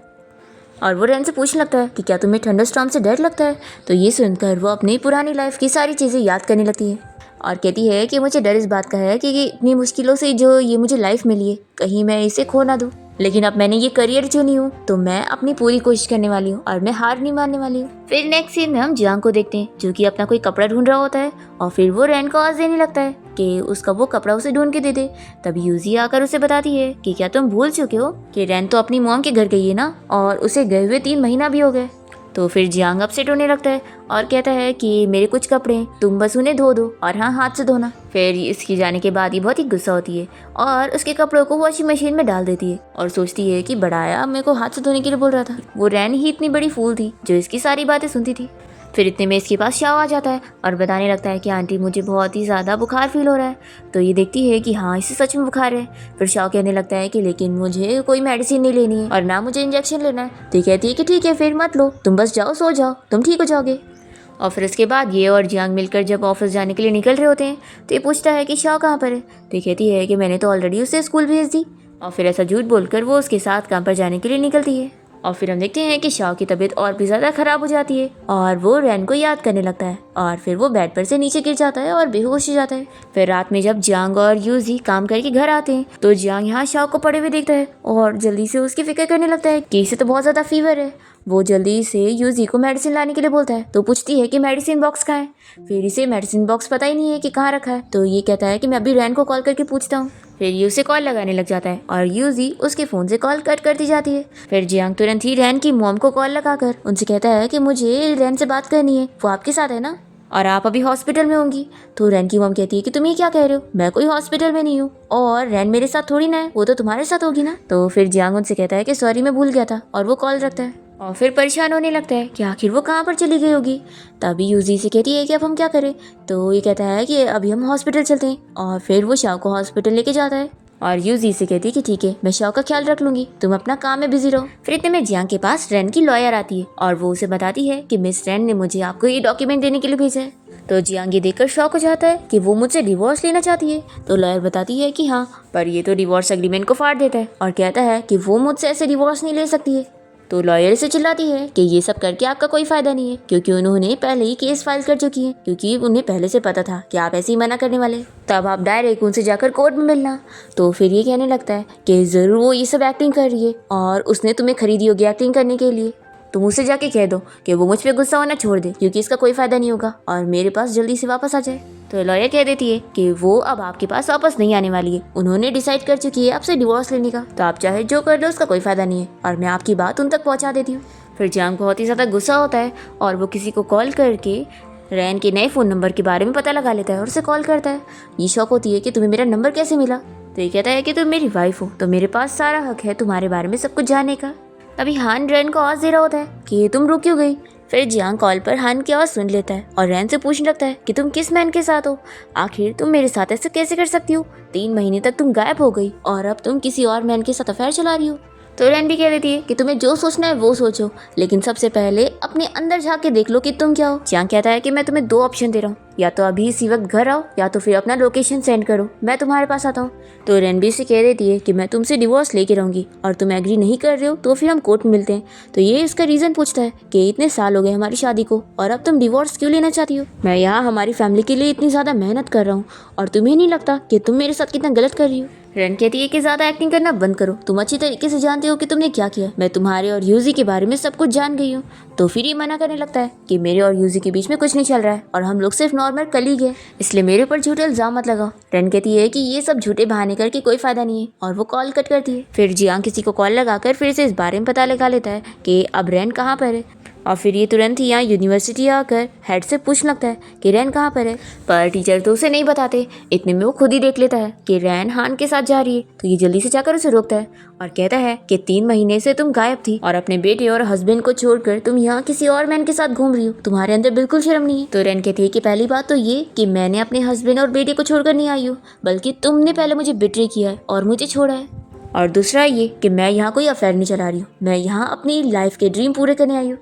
और वो रैन से पूछने लगता है कि क्या तुम्हें थंडरस्टॉर्म से डर लगता है। तो ये सुनकर वो अपनी पुरानी लाइफ की सारी चीज़ें याद करने लगती है और कहती है कि मुझे डर इस बात का है कि इतनी मुश्किलों से जो ये मुझे लाइफ मिली है कहीं मैं इसे खो ना दूँ, लेकिन अब मैंने ये करियर चुनी हूँ तो मैं अपनी पूरी कोशिश करने वाली हूँ और मैं हार नहीं मानने वाली हूँ। फिर नेक्स्ट सीन में हम जियांग को देखते हैं जो कि अपना कोई कपड़ा ढूंढ रहा होता है और फिर वो रैन को आवाज देने लगता है कि उसका वो कपड़ा उसे ढूंढ के दे दे। तभी यूजी आकर उसे बताती है कि क्या तुम भूल चुके हो कि रैन तो अपनी मॉम के घर गई है ना और उसे गए हुए 3 महीना भी हो गए। तो फिर जियांग अपसेट होने लगता है और कहता है कि मेरे कुछ कपड़े तुम बस उन्हें धो दो और हाँ हाथ से धोना। फिर इसकी जाने के बाद ही बहुत ही गुस्सा होती है और उसके कपड़ों को वॉशिंग मशीन में डाल देती है और सोचती है कि बढ़ाया मेरे को हाथ से धोने के लिए बोल रहा था। वो रैन ही इतनी बड़ी फूल थी जो इसकी सारी बातें सुनती थी। फिर इतने में इसके पास शाओ आ जाता है और बताने लगता है कि आंटी मुझे बहुत ही ज़्यादा बुखार फील हो रहा है। तो ये देखती है कि हाँ इसे सच में बुखार है। फिर शाओ कहने लगता है कि लेकिन मुझे कोई मेडिसिन नहीं लेनी है और ना मुझे इंजेक्शन लेना है। तो ये कहती है कि ठीक है फिर मत लो, तुम बस जाओ सो जाओ, तुम ठीक हो जाओगे। और फिर इसके बाद ये और जियांग मिलकर जब ऑफिस जाने के लिए निकल रहे होते हैं तो ये पूछता है कि शाओ कहाँ पर है। तो ये कहती है कि मैंने तो ऑलरेडी उसे स्कूल भेज दी। और फिर ऐसा झूठ बोलकर वो उसके साथ काम पर जाने के लिए निकलती है। और फिर हम देखते हैं कि शाओ की तबीयत और भी ज़्यादा ख़राब हो जाती है और वो रैन को याद करने लगता है और फिर वो बेड पर से नीचे गिर जाता है और बेहोश हो जाता है। फिर रात में जब जियांग और यूजी काम करके घर आते हैं तो जियांग यहाँ शाओ को पड़े हुए देखता है और जल्दी से उसकी फिक्र करने लगता है कि इसे तो बहुत ज़्यादा फीवर है। वो जल्दी से यूजी को मेडिसिन लाने के लिए बोलता है तो पूछती है कि मेडिसिन बॉक्स कहाँ है। फिर इसे मेडिसिन बॉक्स पता ही नहीं है कि कहाँ रखा है। तो ये कहता है कि मैं अभी रैन को कॉल करके पूछता हूँ। फिर ये उसे कॉल लगाने लग जाता है और यूजी उसके फ़ोन से कॉल कट कर दी जाती है। फिर जियांग तुरंत ही रैन की मॉम को कॉल लगाकर उनसे कहता है कि मुझे रैन से बात करनी है, वो आपके साथ है ना और आप अभी हॉस्पिटल में होंगी। तो रैन की मॉम कहती है कि तुम ये क्या कह रहे हो, मैं कोई हॉस्पिटल में नहीं हूँ और रैन मेरे साथ थोड़ी ना है, वो तो तुम्हारे साथ होगी ना। तो फिर जियांग उनसे कहता है कि सॉरी मैं भूल गया था और वो कॉल रखता है और फिर परेशान होने लगता है कि आखिर वो कहाँ पर चली गई होगी। तभी यूजी से कहती है कि अब हम क्या करें। तो ये कहता है कि अभी हम हॉस्पिटल चलते हैं और फिर वो शाओ को हॉस्पिटल लेके जाता है और यूजी से कहती है कि ठीक है मैं शाओ का ख्याल रख लूंगी, तुम अपना काम में बिजी रहो। फिर इतने में जियांग के पास रैन की लॉयर आती है और वो उसे बताती है कि मिस रैन ने मुझे आपको ये डॉक्यूमेंट देने के लिए भेजा है। तो जियांग ये देखकर शॉक हो जाता है कि वो मुझसे डिवोर्स लेना चाहती है। तो लॉयर बताती है कि हाँ पर ये तो डिवोर्स एग्रीमेंट को फाड़ देता है और कहता है कि वो मुझसे ऐसे डिवोर्स नहीं ले सकती है। तो लॉयर से चिल्लाती है कि ये सब करके आपका कोई फायदा नहीं है क्योंकि उन्होंने पहले ही केस फाइल कर चुकी है, क्योंकि उन्हें पहले से पता था कि आप ऐसे ही मना करने वाले, तब आप डायरेक्ट उनसे जाकर कोर्ट में मिलना। तो फिर ये कहने लगता है कि ज़रूर वो ये सब एक्टिंग कर रही है और उसने तुम्हें खरीदी होगी एक्टिंग करने के लिए। तुम उससे जाके कह दो कि वो मुझ पर गुस्सा होना छोड़ दे क्योंकि इसका कोई फ़ायदा नहीं होगा और मेरे पास जल्दी से वापस आ जाए। तो लॉयर कह देती है कि वो अब आपके पास वापस नहीं आने वाली है, उन्होंने डिसाइड कर चुकी है आपसे डिवोर्स लेने का, तो आप चाहे जो कर लो उसका कोई फ़ायदा नहीं है और मैं आपकी बात उन तक पहुंचा देती हूँ। फिर जियांग को बहुत ही ज़्यादा गुस्सा होता है और वो किसी को कॉल करके रैन के नए फ़ोन नंबर के बारे में पता लगा लेता है और उसे कॉल करता है। ये शौक होती है कि तुम्हें मेरा नंबर कैसे मिला। तो ये कहता है कि तुम मेरी वाइफ हो तो मेरे पास सारा हक है तुम्हारे बारे में सब कुछ जानने का। तभी हान रैन को आवाज़ दे रहा होता है कि तुम रुक क्यों गई। फिर जियांग कॉल पर हान की आवाज़ सुन लेता है और रैन से पूछने लगता है कि तुम किस मैन के साथ हो, आखिर तुम मेरे साथ ऐसे कैसे कर सकती हो, 3 महीने तक तुम गायब हो गई और अब तुम किसी और मैन के साथ अफेयर चला रही हो। तो रैन भी कह देती है कि तुम्हें जो सोचना है वो सोचो, लेकिन सबसे पहले अपने अंदर झांक के देख लो कि तुम क्या हो। जियांग कहता है कि मैं तुम्हें 2 ऑप्शन दे रहा हूँ, या तो अभी इसी वक्त घर आओ या तो फिर अपना लोकेशन सेंड करो, मैं तुम्हारे पास आता हूँ। तो रैन भी से कह देती है कि मैं तुमसे डिवोर्स लेके रहूँगी और तुम एग्री नहीं कर रहे हो तो फिर हम कोर्ट में मिलते हैं। तो ये इसका रीज़न पूछता है कि इतने साल हो गए हमारी शादी को और अब तुम डिवोर्स क्यों लेना चाहती हो। मैं यहाँ हमारी फैमिली के लिए इतनी ज़्यादा मेहनत कर रहा हूँ और तुम्हें नहीं लगता कि तुम मेरे साथ कितना गलत कर रही हो। रैन कहती है कि ज़्यादा एक्टिंग करना बंद करो, तुम अच्छी तरीके से जानते हो कि तुमने क्या किया, मैं तुम्हारे और यूजी के बारे में सब कुछ जान गई हूँ। तो फिर ये मना करने लगता है कि मेरे और यूजी के बीच में कुछ नहीं चल रहा है और हम लोग सिर्फ नॉर्मल कलीग है, इसलिए मेरे ऊपर झूठे इल्जाम मत लगाओ। रैन कहती है कि ये सब झूठे बहाने करके कोई फायदा नहीं है और वो कॉल कट करती है। फिर जियांग किसी को कॉल लगाकर फिर से इस बारे में पता लगा लेता है कि अब रैन कहाँ पर है और फिर ये तुरंत ही यहाँ यूनिवर्सिटी आकर हेड से पूछने लगता है कि रैन कहाँ पर है, पर टीचर तो उसे नहीं बताते। इतने में वो खुद ही देख लेता है कि रैन हान के साथ जा रही है, तो ये जल्दी से जाकर उसे रोकता है और कहता है कि 3 महीने से तुम गायब थी और अपने बेटे और हस्बैंड को छोड़कर तुम यहाँ किसी और मैन के साथ घूम रही हो, तुम्हारे अंदर बिल्कुल शर्म नहीं है। तो रैन कहती है कि पहली बात तो ये कि मैंने अपने हस्बैंड और बेटे को छोड़कर नहीं आई हूँ, बल्कि तुमने पहले मुझे बिट्रे किया है और मुझे छोड़ा है। और दूसरा ये कि मैं यहाँ कोई अफेयर नहीं चला रही हूँ, मैं यहाँ अपनी लाइफ के ड्रीम पूरे करने आई हूँ।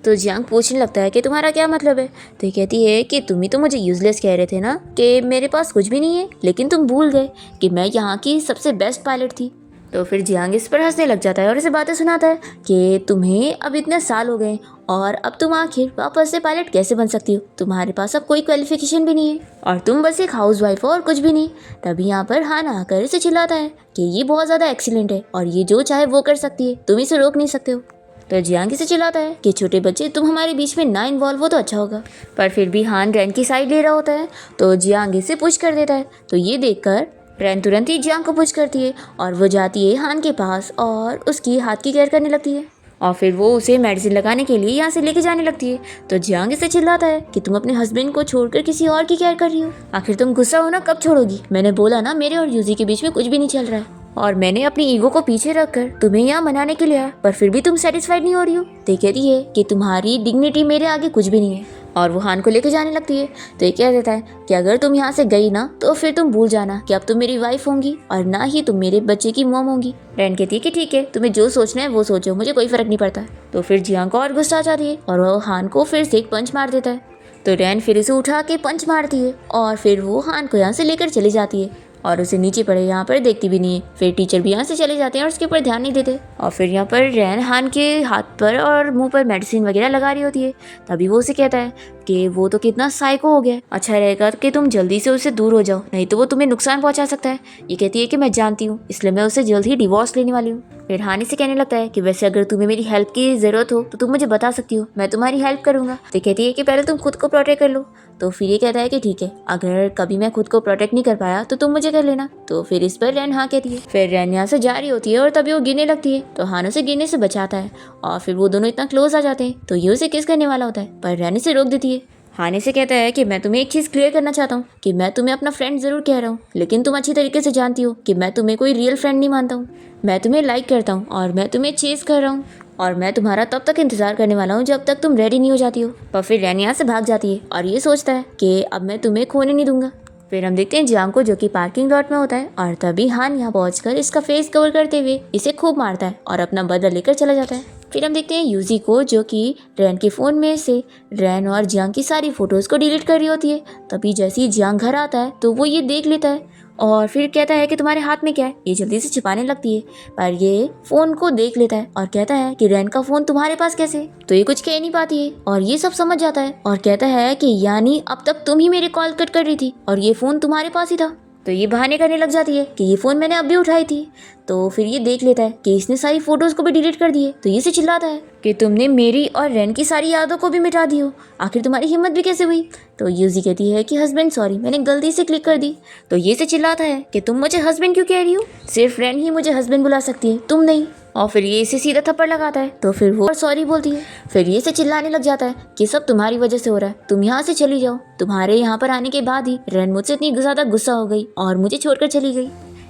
तो जियांग पूछने लगता है कि तुम्हारा क्या मतलब है। तो ये कहती है कि तुम ही तो मुझे यूजलेस कह रहे थे ना, कि मेरे पास कुछ भी नहीं है, लेकिन तुम भूल गए कि मैं यहाँ की सबसे बेस्ट पायलट थी। तो फिर जियांग इस पर हंसने लग जाता है और इसे बातें सुनाता है कि तुम्हें अब इतने साल हो गए और अब तुम आखिर वापस से पायलट कैसे बन सकती हो, तुम्हारे पास अब कोई क्वालिफिकेशन भी नहीं है और तुम बस एक हाउस वाइफ हो और कुछ भी नहीं। तभी यहाँ पर हान आकर इसे चिल्लाता है कि ये बहुत ज़्यादा एक्सीलेंट है और ये जो चाहे वो कर सकती है, तुम इसे रोक नहीं सकते हो। तो जियांग से चिल्लाता है कि छोटे बच्चे तुम हमारे बीच में ना इन्वॉल्व हो तो अच्छा होगा, पर फिर भी हान रैन की साइड ले रहा होता है तो जियांग इसे पुश कर देता है। तो ये देखकर रैन तुरंत ही जियांग को पुश करती है और वो जाती है हान के पास और उसकी हाथ की केयर करने लगती है और फिर वो उसे मेडिसिन लगाने के लिए यहाँ से लेके जाने लगती है। तो जियांग इसे चिल्लाता है कि तुम अपने हस्बैंड को छोड़कर किसी और की केयर कर रही हो, आखिर तुम गुस्सा हो ना कब छोड़ोगी, मैंने बोला ना मेरे और यूजी के बीच में कुछ भी नहीं चल रहा है और मैंने अपनी ईगो को पीछे रखकर तुम्हें यहाँ मनाने के लिए आया, पर फिर भी तुम सेटिस्फाइड नहीं हो रही हो। तो कहती है कि तुम्हारी डिग्निटी मेरे आगे कुछ भी नहीं है और वो हान को लेके जाने लगती है। तो ये कह देता है कि अगर तुम यहाँ से गई ना तो फिर तुम भूल जाना कि अब तुम मेरी वाइफ होंगी और ना ही तुम मेरे बच्चे की मॉम होंगी। रैन कहती है कि ठीक है, तुम्हें जो सोचना है वो सोचो, मुझे कोई फर्क नहीं पड़ता। तो फिर जियांग को और गुस्सा आ जाती है और वो हान को फिर से एक पंच मार देता है। तो रैन फिर उसे उठा के पंच मारती है और फिर वो हान को यहाँ से लेकर चली जाती है और उसे नीचे पड़े यहाँ पर देखती भी नहीं है। फिर टीचर भी यहाँ से चले जाते हैं और उसके ऊपर ध्यान नहीं देते और फिर यहाँ पर रैन हान के हाथ पर और मुंह पर मेडिसिन वगैरह लगा रही होती है। तभी वो उसे कहता है कि वो तो कितना साइको हो गया, अच्छा रहेगा कि तुम जल्दी से उससे दूर हो जाओ, नहीं तो वो तुम्हें नुकसान पहुंचा सकता है। ये कहती है कि मैं जानती हूँ, इसलिए मैं उससे जल्द ही डिवोर्स लेने वाली हूँ। फिर हानि से कहने लगता है कि वैसे अगर तुम्हें मेरी हेल्प की ज़रूरत हो तो तुम मुझे बता सकती हो, मैं तुम्हारी हेल्प करूँगा। तो कहती है कि पहले तुम खुद को प्रोटेक्ट कर लो। तो फिर ये कहता है कि ठीक है, अगर कभी मैं खुद को प्रोटेक्ट नहीं कर पाया तो तुम मुझे कर लेना। तो फिर इस पर रैन हाँ कहती है। फिर रैन यहाँ से जा रही होती है और तभी वो गिरने लगती है, तो हान उसे गिरने से बचाता है और फिर वो दोनों इतना क्लोज आ जाते हैं। तो ये उसे किस करने वाला होता है, पर रैन इसे रोक देती है। हानि से कहता है कि मैं तुम्हें एक चीज़ क्लियर करना चाहता हूँ कि मैं तुम्हें अपना फ्रेंड ज़रूर कह रहा हूँ, लेकिन तुम अच्छी तरीके से जानती हो कि मैं तुम्हें कोई रियल फ्रेंड नहीं मानता हूँ। मैं तुम्हें लाइक करता हूँ और मैं तुम्हें चेज़ कर रहा हूँ और मैं तुम्हारा तब तक इंतजार करने वाला हूँ जब तक तुम रेडी नहीं हो जाती हो। पर फिर रैन यहाँ से भाग जाती है और ये सोचता है कि अब मैं तुम्हें खोने नहीं दूंगा। फिर हम देखते हैं जियांग को जो कि पार्किंग लॉट में होता है और तभी हान यहाँ पहुंचकर इसका फेस कवर करते हुए इसे खूब मारता है और अपना बदला लेकर चला जाता है। फिर हम देखते हैं यूजी को जो कि रैन के फ़ोन में से रैन और जियांग की सारी फ़ोटोज़ को डिलीट कर रही होती है। तभी जैसे ही जियांग घर आता है तो वो ये देख लेता है और फिर कहता है कि तुम्हारे हाथ में क्या है। ये जल्दी से छिपाने लगती है पर ये फ़ोन को देख लेता है और कहता है कि रैन का फ़ोन तुम्हारे पास कैसे। तो ये कुछ कह नहीं पाती है और ये सब समझ जाता है और कहता है कि यानी अब तक तुम ही मेरे कॉल कट कर रही थी और ये फ़ोन तुम्हारे पास ही था। तो ये बहाने करने लग जाती है कि ये फ़ोन मैंने अब भी उठाई थी। तो फिर ये देख लेता है कि इसने सारी फोटोज़ को भी डिलीट कर दिए। तो ये से चिल्लाता है कि तुमने मेरी और रैन की सारी यादों को भी मिटा दी हो, आखिर तुम्हारी हिम्मत भी कैसे हुई। तो यूजी कहती है कि हस्बैंड सॉरी, मैंने गलती से क्लिक कर दी। तो ये से चिल्लाता है कि तुम मुझे हस्बैंड क्यों कह रही हो, सिर्फ रैन ही मुझे हस्बैंड बुला सकती है, तुम नहीं। और फिर ये इसे सीधा थप्पड़ लगाता है। तो फिर वो सॉरी बोलती है। फिर ये से चिल्लाने लग जाता है कि सब तुम्हारी वजह से हो रहा है, तुम यहाँ से चली जाओ। तुम्हारे यहाँ पर आने के बाद ही रैन मुझसे इतनी ज़्यादा गुस्सा हो गई और मुझे छोड़कर चली गई,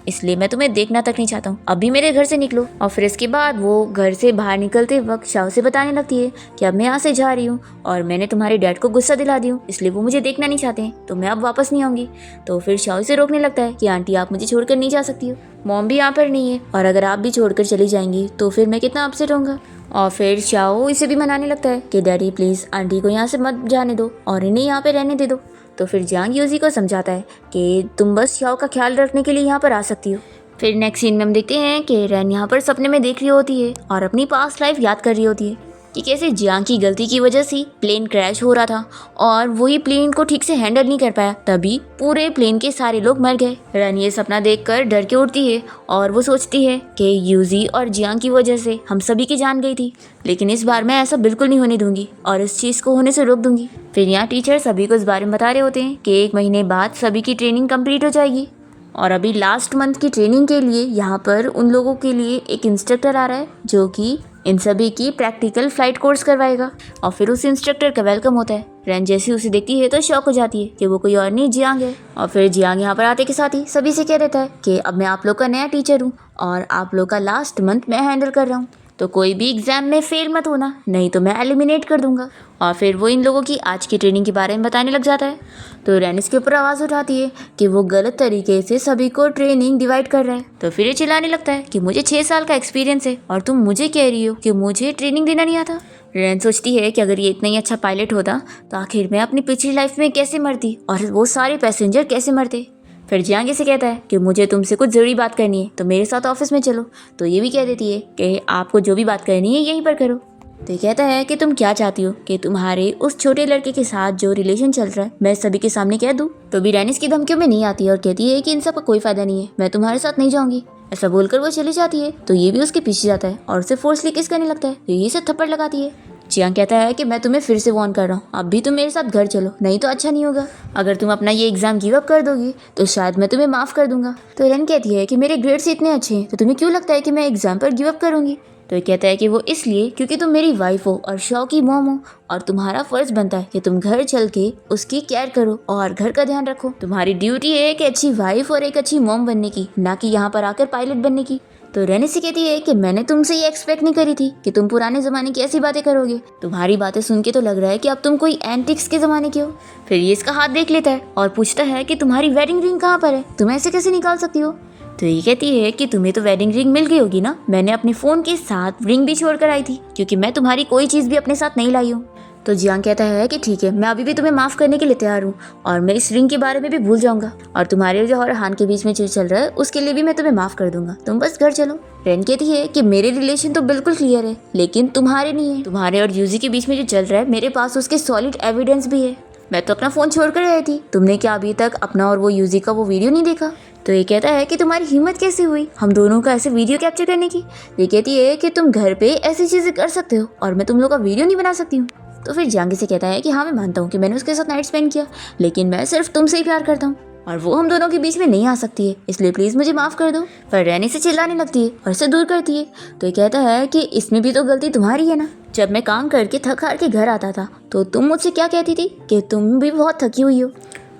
इसलिए मैं तुम्हें देखना तक नहीं चाहता हूँ, अभी मेरे घर से निकलो। और फिर इसके बाद वो घर से बाहर निकलते वक्त शाओ से बताने लगती है कि अब मैं यहाँ से जा रही हूँ और मैंने तुम्हारे डैड को गुस्सा दिला दी हूँ, इसलिए वो मुझे देखना नहीं चाहते हैं, तो मैं अब वापस नहीं आऊँगी। तो फिर शाओ से रोकने लगता है कि आंटी आप मुझे छोड़कर नहीं जा सकती हो, मॉम भी यहाँ पर नहीं है और अगर आप भी छोड़कर चली जाएंगी तो फिर मैं कितना अपसेट होऊंगा। और फिर शाओ इसे भी मनाने लगता है कि डैडी प्लीज़ आंटी को यहाँ से मत जाने दो और इन्हें यहाँ पे रहने दे दो। तो फिर जियांग यूजी को समझाता है कि तुम बस शाओ का ख्याल रखने के लिए यहाँ पर आ सकती हो। फिर नेक्स्ट सीन में हम देखते हैं कि रैन यहाँ पर सपने में देख रही होती है और अपनी पास्ट लाइफ याद कर रही होती है कि कैसे जियांग की गलती की वजह से प्लेन क्रैश हो रहा था और वही प्लेन को ठीक से हैंडल नहीं कर पाया, तभी पूरे प्लेन के सारे लोग मर गए। रन ये सपना देखकर डर के उठती है और वो सोचती है कि यूजी और जियांग की वजह से हम सभी की जान गई थी, लेकिन इस बार मैं ऐसा बिल्कुल नहीं होने दूंगी और इस चीज़ को होने से रोक दूंगी। फिर यहाँ टीचर सभी को इस बारे में बता रहे होते हैं कि 1 महीने बाद सभी की ट्रेनिंग कंप्लीट हो जाएगी और अभी लास्ट मंथ की ट्रेनिंग के लिए यहाँ पर उन लोगों के लिए एक इंस्ट्रक्टर आ रहा है जो कि इन सभी की प्रैक्टिकल फ्लाइट कोर्स करवाएगा और फिर उस इंस्ट्रक्टर का वेलकम होता है। रैन जैसी उसे देखती है तो शॉक हो जाती है कि वो कोई और नहीं जियांग है और फिर जियांग यहाँ पर आते के साथ ही सभी से कह देता है कि अब मैं आप लोग का नया टीचर हूँ और आप लोग का लास्ट मंथ मैं हैंडल कर रहा हूँ, तो कोई भी एग्जाम में फेल मत होना, नहीं तो मैं एलिमिनेट कर दूंगा। और फिर वो इन लोगों की आज की ट्रेनिंग के बारे में बताने लग जाता है। तो रैन इसके ऊपर आवाज़ उठाती है कि वो गलत तरीके से सभी को ट्रेनिंग डिवाइड कर रहा है। तो फिर ये चिल्लाने लगता है कि मुझे 6 साल का एक्सपीरियंस है और तुम मुझे कह रही हो कि मुझे ट्रेनिंग देना नहीं आता। रैन सोचती है कि अगर ये इतना ही अच्छा पायलट होता तो आखिर मैं अपनी पिछली लाइफ में कैसे मरती और वो सारे पैसेंजर कैसे मरते। फिर जियांग से कहता है कि मुझे तुमसे कुछ ज़रूरी बात करनी है तो मेरे साथ ऑफिस में चलो। तो ये भी कह देती है कि आपको जो भी बात करनी है यहीं पर करो। तो ये कहता है कि तुम क्या चाहती हो कि तुम्हारे उस छोटे लड़के के साथ जो रिलेशन चल रहा है मैं सभी के सामने कह दूँ। तो भी रैन इसकी धमकियों में नहीं आती है और कहती है कि इन सब का कोई फायदा नहीं है, मैं तुम्हारे साथ नहीं जाऊँगी। ऐसा बोलकर वो चली जाती है तो ये भी उसके पीछे जाता है और उसे फोर्सली किस करने लगता है। तो ये सब थप्पड़ लगाती है। जियांग कहता है कि मैं तुम्हें फिर से वार्न कर रहा हूँ, अब भी तुम मेरे साथ घर चलो, नहीं तो अच्छा नहीं होगा। अगर तुम अपना ये एग्जाम गिव अप कर दोगी तो शायद मैं तुम्हें माफ़ कर दूंगा। तो रैन कहती है कि मेरे ग्रेड्स इतने अच्छे हैं तो तुम्हें क्यों लगता है कि मैं एग्जाम पर गिव अप करूँगी। तो ये कहता है कि वो इसलिए क्योंकि तुम मेरी वाइफ हो और शौ की मॉम हो और तुम्हारा फर्ज बनता है कि तुम घर चल के उसकी केयर करो और घर का ध्यान रखो। तुम्हारी ड्यूटी है एक अच्छी वाइफ और एक अच्छी मॉम बनने की, ना कि यहाँ पर आकर पायलट बनने की। तो रैन से कहती है कि मैंने तुमसे ये एक्सपेक्ट नहीं करी थी कि तुम पुराने ज़माने की ऐसी बातें करोगे। तुम्हारी बातें सुन के तो लग रहा है कि अब तुम कोई एंटिक्स के ज़माने के हो। फिर ये इसका हाथ देख लेता है और पूछता है कि तुम्हारी वेडिंग रिंग कहाँ पर है, तुम ऐसे कैसे निकाल सकती हो। तो ये कहती है कि तुम्हें तो वेडिंग रिंग मिल गई होगी ना, मैंने अपने फ़ोन के साथ रिंग भी छोड़ कर आई थी क्योंकि मैं तुम्हारी कोई चीज़ भी अपने साथ नहीं लाई हूँ। तो जियांग कहता है कि ठीक है, मैं अभी भी तुम्हें माफ़ करने के लिए तैयार हूँ और मैं इस रिंग के बारे में भी भूल जाऊंगा और तुम्हारे जो और हान के बीच में जो चल रहा है उसके लिए भी मैं तुम्हें माफ़ कर दूंगा, तुम बस घर चलो। रैन कहती है कि मेरे रिलेशन तो बिल्कुल क्लियर है लेकिन तुम्हारे नहीं है, तुम्हारे और यूजी के बीच में जो चल रहा है मेरे पास उसके सॉलिड एविडेंस भी है। मैं तो अपना फ़ोन छोड़ कर आई थी, तुमने क्या अभी तक अपना और वो यूजी का वो वीडियो नहीं देखा। तो ये कहता है कि तुम्हारी हिम्मत कैसे हुई हम दोनों का ऐसे वीडियो कैप्चर करने की। ये कहती है कि तुम घर पे ऐसी चीज़ें कर सकते हो और मैं तुम लोग का वीडियो नहीं बना सकती हूँ। तो फिर जियांग से कहता है कि हाँ मैं मानता हूँ कि मैंने उसके साथ नाइट स्पेंड किया, लेकिन मैं सिर्फ तुमसे ही प्यार करता हूँ और वो हम दोनों के बीच में नहीं आ सकती है, इसलिए प्लीज़ मुझे माफ़ कर दो। पर रैनी से चिल्लाने लगती है और उसे दूर करती है। तो ये कहता है कि इसमें भी तो गलती तुम्हारी है ना, जब मैं काम करके थक हार के घर आता था तो तुम मुझसे क्या कहती थी कि तुम भी बहुत थकी हुई हो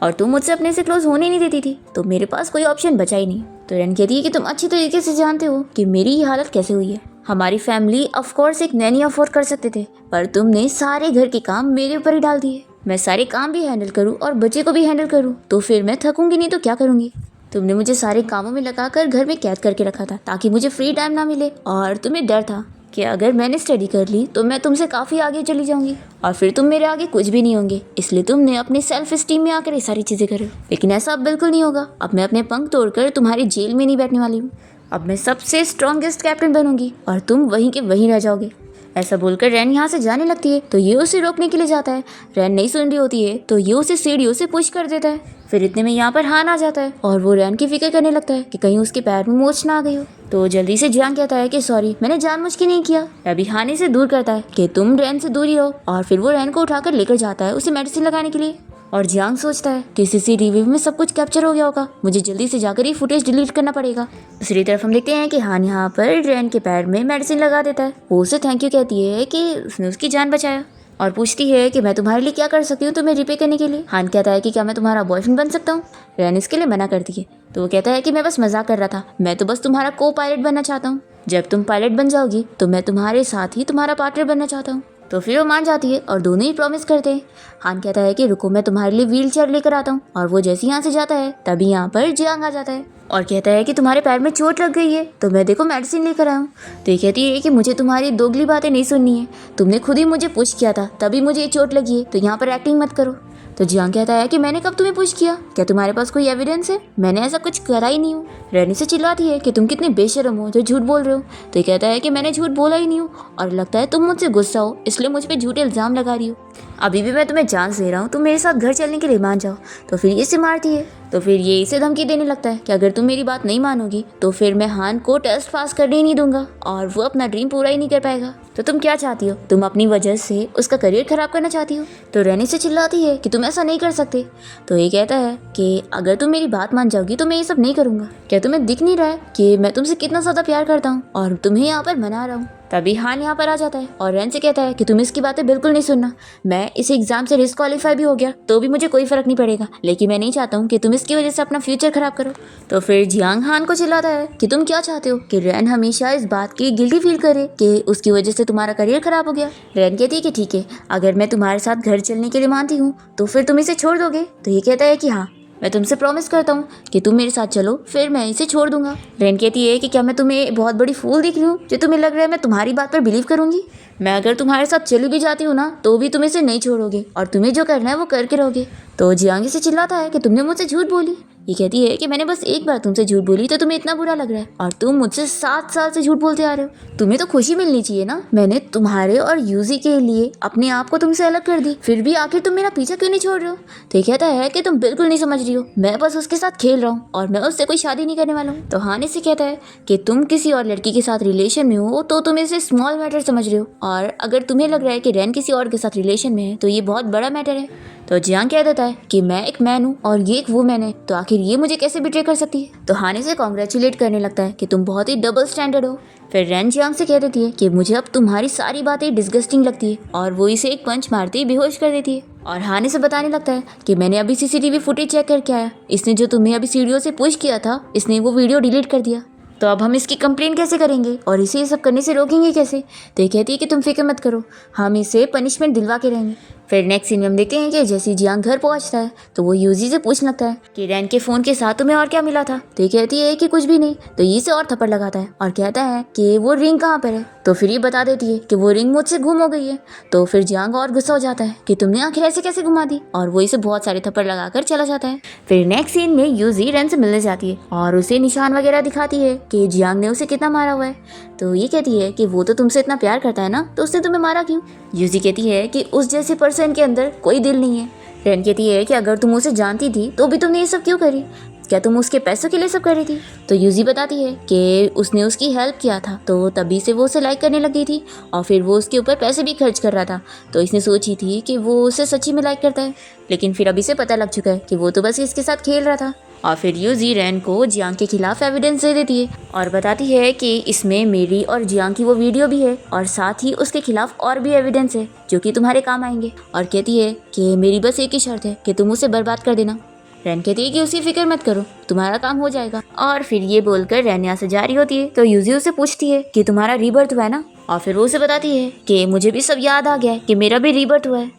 और तुम मुझसे अपने से क्लोज होने नहीं देती थी, तो मेरे पास कोई ऑप्शन बचा ही नहीं। तो रैन कहती है कि तुम अच्छी तरीके से जानते हो कि मेरी ये हालत कैसे हुई है। हमारी फैमिली ऑफ कोर्स एक नैनी अफोर्ड कर सकते थे, पर तुमने सारे घर के काम मेरे ऊपर ही डाल दिए। मैं सारे काम भी हैंडल करूं और बच्चे को भी हैंडल करूं तो फिर मैं थकूंगी नहीं तो क्या करूंगी। तुमने मुझे सारे कामों में लगाकर घर में कैद करके रखा था ताकि मुझे फ्री टाइम ना मिले और तुम्हें डर था कि अगर मैंने स्टडी कर ली तो मैं तुमसे काफ़ी आगे चली जाऊंगी और फिर तुम मेरे आगे कुछ भी नहीं होंगे, इसलिए तुमने अपने सेल्फ स्टीम में आकर ये सारी चीज़ें करी। लेकिन ऐसा अब बिल्कुल नहीं होगा, अब मैं अपने पंख तोड़कर तुम्हारी जेल में नहीं बैठने वाली हूँ। अब मैं सबसे स्ट्रॉन्गेस्ट कैप्टन बनूंगी और तुम वहीं के वहीं रह जाओगे। ऐसा बोलकर रैन यहाँ से जाने लगती है तो ये उसे रोकने के लिए जाता है। रैन नहीं सुन रही होती है तो ये उसे सीढ़ियों से पुश कर देता है। फिर इतने में यहाँ पर हान आ जाता है और वो रैन की फिक्र करने लगता है कि कहीं उसके पैर में मोच ना आ गई हो। तो जल्दी से जियांग कहता है कि सॉरी मैंने जानबूझ के नहीं किया। अभी हाने से दूर करता है कि तुम रैन से दूर ही रहो और फिर वो रैन को उठाकर लेकर जाता है उसे मेडिसिन लगाने के लिए। और जियांग सोचता है कि सीसीटीवी में सब कुछ कैप्चर हो गया होगा, मुझे जल्दी से जाकर ये फुटेज डिलीट करना पड़ेगा। दूसरी तरफ हम देखते हैं कि हान यहाँ पर रैन के पैर में मेडिसिन लगा देता है। वो उसे थैंक यू कहती है कि उसने उसकी जान बचाया और पूछती है कि मैं तुम्हारे लिए क्या कर सकती हूँ तुम्हें रिपे करने के लिए। हान कहता है कि क्या मैं तुम्हारा बॉयफ्रेंड बन सकता हूँ। रैन इसके लिए मना करती है तो वो कहता है कि मैं बस मजाक कर रहा था, मैं तो बस तुम्हारा को पायलट बनना चाहता हूँ। जब तुम पायलट बन जाओगी तो मैं तुम्हारे साथ ही तुम्हारा पार्टनर बनना चाहता हूँ। तो फिर वो मान जाती है और दोनों ही प्रॉमिस करते हैं। हान कहता है कि रुको मैं तुम्हारे लिए व्हील चेयर लेकर आता हूँ और वो जैसे यहाँ से जाता है तभी यहाँ पर जियांग आ जाता है और कहता है कि तुम्हारे पैर में चोट लग गई है तो मैं देखो मेडिसिन लेकर आया हूँ। तो ये कहती है कि मुझे तुम्हारी दोगली बातें नहीं सुननी है, तुमने खुद ही मुझे पुश किया था तभी मुझे ये चोट लगी है, तो यहाँ पर एक्टिंग मत करो। तो जियांग कहता है कि मैंने कब तुम्हें पुश किया, क्या तुम्हारे पास कोई एविडेंस है? मैंने ऐसा कुछ करा ही नहीं हूँ। रैन से चिल्लाती है कि तुम कितने बेशर्म हो जो झूठ बोल रहे हो। तो ये कहता है कि मैंने झूठ बोला ही नहीं हूँ और लगता है तुम मुझसे गुस्सा हो, इसलिए मुझ पर झूठे इल्जाम लगा रही हो। अभी भी मैं तुम्हें चांस दे रहा हूँ, तुम मेरे साथ घर चलने के लिए मान जाओ। तो फिर ये इसे मारती है। तो फिर ये इसे धमकी देने लगता है कि अगर तुम मेरी बात नहीं मानोगी तो फिर मैं हान को टेस्ट पास करने ही नहीं दूंगा और वो अपना ड्रीम पूरा ही नहीं कर पाएगा। तो तुम क्या चाहती हो? तुम अपनी वजह से उसका करियर खराब करना चाहती हो? तो रैनी से चिल्लाती है कि तुम ऐसा नहीं कर सकते। तो ये कहता है कि अगर तुम मेरी बात मान जाओगी तो मैं ये सब नहीं करूंगा। क्या तुम्हें दिख नहीं रहा है कि मैं तुमसे कितना ज्यादा प्यार करता हूँ और तुम्हें यहाँ पर मना रहा हूँ? तभी हान यहाँ पर आ जाता है और रैन से कहता है कि तुम इसकी बातें बिल्कुल नहीं सुनना। मैं इस एग्जाम से डिस्क्वालीफाई भी हो गया तो भी मुझे कोई फर्क नहीं पड़ेगा, लेकिन मैं नहीं चाहता हूँ कि तुम इसकी वजह से अपना फ्यूचर खराब करो। तो फिर जियांग हान को चिल्लाता है कि तुम क्या चाहते हो कि रैन हमेशा इस बात की गिल्टी फील करे कि उसकी वजह से तुम्हारा करियर खराब हो गया। रैन कहती है कि ठीक है, अगर मैं तुम्हारे साथ घर चलने के लिए मानती हूँ तो फिर तुम इसे छोड़ दोगे? तो ये कहता है कि हाँ, मैं तुमसे प्रॉमिस करता हूँ कि तुम मेरे साथ चलो, फिर मैं इसे छोड़ दूंगा। रैन कहती है कि क्या मैं तुम्हें बहुत बड़ी फूल दिख रही हूँ जो तुम्हें लग रहा है मैं तुम्हारी बात पर बिलीव करूंगी? मैं अगर तुम्हारे साथ चली भी जाती हूँ ना तो भी तुम इसे नहीं छोड़ोगे और तुम्हें जो करना है वो करके रहोगे। तो जियांग से चिल्लाता है कि तुमने मुझसे झूठ बोली। ये कहती है कि मैंने बस एक बार तुमसे झूठ बोली तो तुम्हें इतना बुरा लग रहा है और तुम मुझसे 7 साल से झूठ बोलते आ रहे हो। तुम्हें तो खुशी मिलनी चाहिए ना, मैंने तुम्हारे और यूजी के लिए अपने आप को तुमसे अलग कर दी, फिर भी आखिर तुम मेरा पीछा क्यों नहीं छोड़ रहे हो? तो ये कहता है कि तुम बिल्कुल नहीं समझ रही हो, मैं बस उसके साथ खेल रहा हूँ और मैं उससे कोई शादी नहीं करने वाला हूँ। तो हान से कहता है कि तुम किसी और लड़की के साथ रिलेशन में हो तो तुम इसे स्मॉल मैटर समझ रहे हो, और अगर तुम्हें लग रहा है कि रैन किसी और के साथ रिलेशन में है तो ये बहुत बड़ा मैटर है। तो जियांग कह देता है कि मैं एक मैन हूँ और ये एक वुमेन है, तो आखिर ये मुझे कैसे बिट्रे कर सकती है? तो हान से कॉन्ग्रेचुलेट करने लगता है कि तुम बहुत ही डबल स्टैंडर्ड हो। फिर रैन जियांग से कह देती है कि मुझे अब तुम्हारी सारी बातें डिस्गस्टिंग लगती है और वो इसे एक पंच मारते ही बेहोश कर देती है। और हाने से बताने लगता है कि मैंने अभी सीसीटीवी फुटेज चेक करके आया, इसने जो तुम्हें अभी सीढ़ियों से पुश किया था इसने वो वीडियो डिलीट कर दिया। तो अब हम इसकी कंप्लेंट कैसे करेंगे और इसे ये सब करने से रोकेंगे कैसे? तो ये कहती है कि तुम फिक्र मत करो, हम इसे पनिशमेंट दिलवा के रहेंगे। फिर नेक्स्ट सीन में हम देखते हैं कि जैसे जियांग घर पहुंचता है तो वो यूजी से पूछने लगता है कि रैन के फ़ोन के साथ तुम्हें और क्या मिला था? तो ये कहती है कि कुछ भी नहीं। तो ये से और थप्पड़ लगाता है और कहता है कि वो रिंग कहाँ पर है? तो फिर ये बता देती है कि वो रिंग मुझसे गुम हो गई है। तो फिर जियांग और गुस्सा हो जाता है कि तुमने आखिर ऐसे कैसे घुमा दी, और वो इसे बहुत सारे थप्पड़ लगाकर चला जाता है। फिर नेक्स्ट सीन में यूजी रैन से मिलने जाती है और उसे निशान वगैरह दिखाती है कि जियांग ने उसे कितना मारा हुआ है। तो ये कहती है कि वो तो तुमसे इतना प्यार करता है ना, तो उसने तुम्हें मारा क्यों? यूजी कहती है कि उस जैसे पर्सन के अंदर कोई दिल नहीं है। रैन कहती है कि अगर तुम उसे जानती थी तो भी तुमने ये सब क्यों करी? क्या तुम उसके पैसों के लिए सब कर रही थी? तो यूजी बताती है कि उसने उसकी हेल्प किया था तो तभी से वो उसे लाइक करने लगी थी और फिर वो उसके ऊपर पैसे भी खर्च कर रहा था, तो इसने सोची थी कि वो उसे सच्ची में लाइक करता है, लेकिन फिर अभी से पता लग चुका है कि वो तो बस इसके साथ खेल रहा था। और फिर यूजी रैन को जियांग के खिलाफ एविडेंस दे देती है और बताती है कि इसमें मेरी और जियांग की वो वीडियो भी है और साथ ही उसके खिलाफ और भी एविडेंस है जो कि तुम्हारे काम आएंगे, और कहती है कि मेरी बस एक ही शर्त है कि तुम उसे बर्बाद कर देना। रैन कहती है कि उसकी फिक्र मत करो, तुम्हारा काम हो जाएगा। और फिर ये बोलकर रैन यहाँ से जा रही होती है तो यूजी उसे पूछती है कि तुम्हारा रीबर्थ हुआ है ना, और फिर वो उसे बताती है कि मुझे भी सब याद आ गया है कि मेरा भी रीबर्थ हुआ है।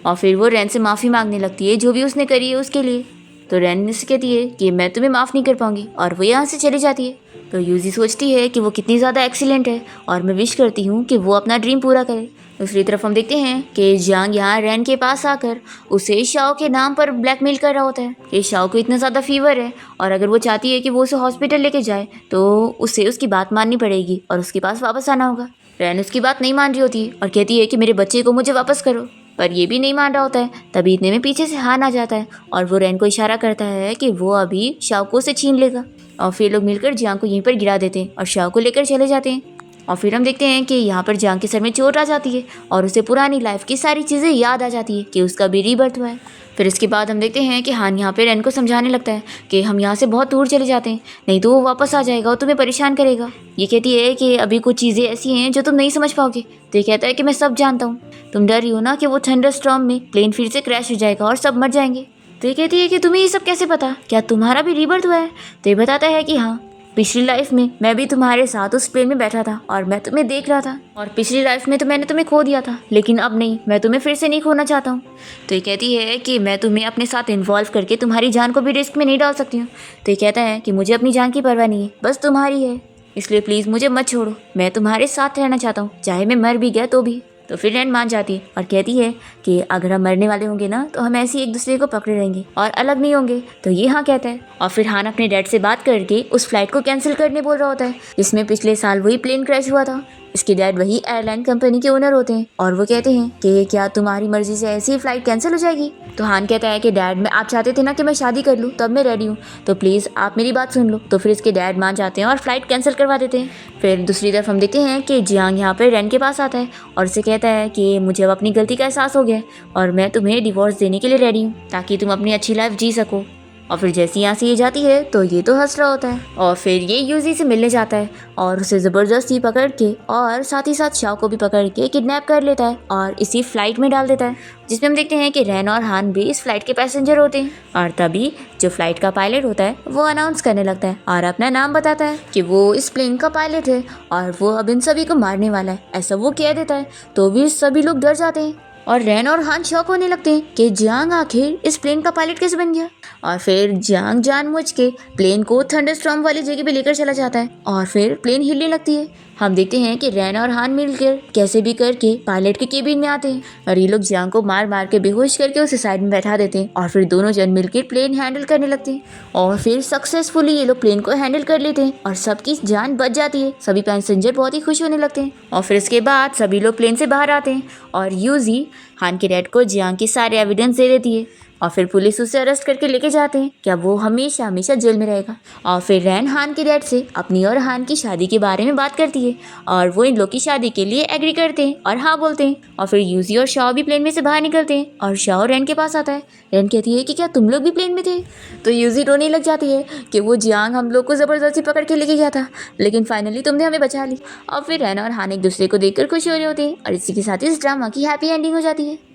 और फिर वो रैन से माफ़ी मांगने लगती है जो भी उसने करी है उसके लिए। तो रैन से कहती है कि मैं तुम्हें माफ़ नहीं कर पाऊंगी और वो यहाँ से चली जाती है। तो यूजी सोचती है कि वो कितनी ज़्यादा एक्सीलेंट है और मैं विश करती हूँ कि वो अपना ड्रीम पूरा करे। दूसरी तरफ हम देखते हैं कि जियांग यहाँ रैन के पास आकर उसे शाओ के नाम पर ब्लैकमेल कर रहा होता है कि शाओ को इतना ज़्यादा फीवर है और अगर वो चाहती है कि वो उसे हॉस्पिटल लेके जाए तो उसे उसकी बात माननी पड़ेगी और उसके पास वापस आना होगा। रैन उसकी बात नहीं मान रही होती और कहती है कि मेरे बच्चे को मुझे वापस करो, पर ये भी नहीं मान रहा होता है। तभी इतने में पीछे से हान आ जाता है और वो रैन को इशारा करता है कि वो अभी शाओ को उसे छीन लेगा, और फिर लोग मिलकर जियांग को यहीं पर गिरा देते हैं और शाओ को लेकर चले जाते हैं। और फिर हम देखते हैं कि यहाँ पर जियांग के सर में चोट आ जाती है और उसे पुरानी लाइफ की सारी चीज़ें याद आ जाती है कि उसका भी रीबर्थ हुआ है। फिर इसके बाद हम देखते हैं कि हान यहाँ पे रैन को समझाने लगता है कि हम यहाँ से बहुत दूर चले जाते हैं, नहीं तो वो वापस आ जाएगा और तुम्हें परेशान करेगा। ये कहती है कि अभी कुछ चीज़ें ऐसी हैं जो तुम नहीं समझ पाओगे। तो ये कहता है कि मैं सब जानता हूँ, तुम डर रही हो ना कि वो थंडर स्टॉर्म में प्लेन फिर से क्रैश हो जाएगा और सब मर जाएंगे। तो ये कहती है कि तुम्हें ये सब कैसे पता, क्या तुम्हारा भी रीबर्थ हुआ है? तो ये बताता है कि हाँ, पिछली लाइफ में मैं भी तुम्हारे साथ उस प्लेन में बैठा था और मैं तुम्हें देख रहा था, और पिछली लाइफ में तो मैंने तुम्हें खो दिया था, लेकिन अब नहीं, मैं तुम्हें फिर से नहीं खोना चाहता हूँ। तो ये कहती है कि मैं तुम्हें अपने साथ इन्वॉल्व करके तुम्हारी जान को भी रिस्क में नहीं डाल सकती हूँ। तो ये कहता है कि मुझे अपनी जान की परवाह नहीं है, बस तुम्हारी है, इसलिए प्लीज़ मुझे मत छोड़ो, मैं तुम्हारे साथ रहना चाहता हूँ, चाहे मैं मर भी गया तो भी। तो फिर रैन मान जाती है और कहती है कि अगर हम मरने वाले होंगे ना तो हम ऐसे ही एक दूसरे को पकड़े रहेंगे और अलग नहीं होंगे। तो ये हाँ कहता है और फिर हान अपने डैड से बात करके उस फ्लाइट को कैंसिल करने बोल रहा होता है जिसमें पिछले साल वही प्लेन क्रैश हुआ था। इसके डैड वही एयरलाइन कंपनी के ओनर होते हैं और वो कहते हैं कि क्या तुम्हारी मर्जी से ऐसी ही फ्लाइट कैंसिल हो जाएगी। तो हान कहता है कि डैड मैं आप चाहते थे ना कि मैं शादी कर लूँ, तब मैं रेडी हूँ, तो प्लीज़ आप मेरी बात सुन लो। तो फिर इसके डैड मान जाते हैं और फ्लाइट कैंसिल करवा देते हैं। फिर दूसरी तरफ हम देखते हैं कि जियांग यहाँ पर रैन के पास आता है और उसे कहता है कि मुझे अब अपनी गलती का एहसास हो गया है और मैं तुम्हें डिवोर्स देने के लिए रेडी हूँ ताकि तुम अपनी अच्छी लाइफ जी सको। और फिर जैसे यहाँ से ये जाती है तो ये तो हंस रहा होता है और फिर ये यूजी से मिलने जाता है और उसे ज़बरदस्ती पकड़ के और साथ ही साथ शाओ को भी पकड़ के किडनैप कर लेता है और इसी फ्लाइट में डाल देता है, जिसमें हम देखते हैं कि रैन और हान भी इस फ्लाइट के पैसेंजर होते हैं। और तभी जो फ्लाइट का पायलट होता है वो अनाउंस करने लगता है और अपना नाम बताता है कि वो इस प्लेन का पायलट है और वो अब इन सभी को मारने वाला है, ऐसा वो कह देता है। तो भी सभी लोग डर जाते हैं और रैन और हान शॉक होने लगते हैं कि जियांग आखिर इस प्लेन का पायलट कैसे बन गया। और फिर जियांग जानबूझ के प्लेन को थंडरस्टॉर्म वाली जगह पे लेकर चला जाता है और फिर प्लेन हिलने लगती है। हम देखते हैं कि रैन और हान मिलकर कैसे भी करके पायलट के केबिन में आते हैं और ये लोग जियांग को मार मार के बेहोश करके उसे साइड में बैठा देते हैं और फिर दोनों जन मिलकर प्लेन हैंडल करने लगते हैं और फिर सक्सेसफुली ये लोग प्लेन को हैंडल कर लेते हैं और सबकी जान बच जाती है। सभी पैसेंजर बहुत ही खुश होने लगते हैं और फिर इसके बाद सभी लोग प्लेन से बाहर आते हैं और यूजी हान के डैड को जियांग की सारे एविडेंस दे देती है और फिर पुलिस उसे अरेस्ट करके लेके जाते हैं कि अब वो हमेशा हमेशा जेल में रहेगा। और फिर रैन हान के डैड से अपनी और हान की शादी के बारे में बात करती है और वो इन लोग की शादी के लिए एग्री करते हैं और हाँ बोलते हैं। और फिर यूजी और शाओ भी प्लेन में से बाहर निकलते हैं और शाओ रैन के पास आता है। रैन कहती है कि क्या तुम लोग भी प्लेन में थे। तो यूजी रोने लग जाती है कि वो जियांग हम लोग को ज़बरदस्ती पकड़ के लेके गया था लेकिन फाइनली तुमने हमें बचा ली। और फिर रैन और हान एक दूसरे को देखकर खुश हो रहे होते हैं और इसी के साथ इस ड्रामा की हैप्पी एंडिंग हो जाती है।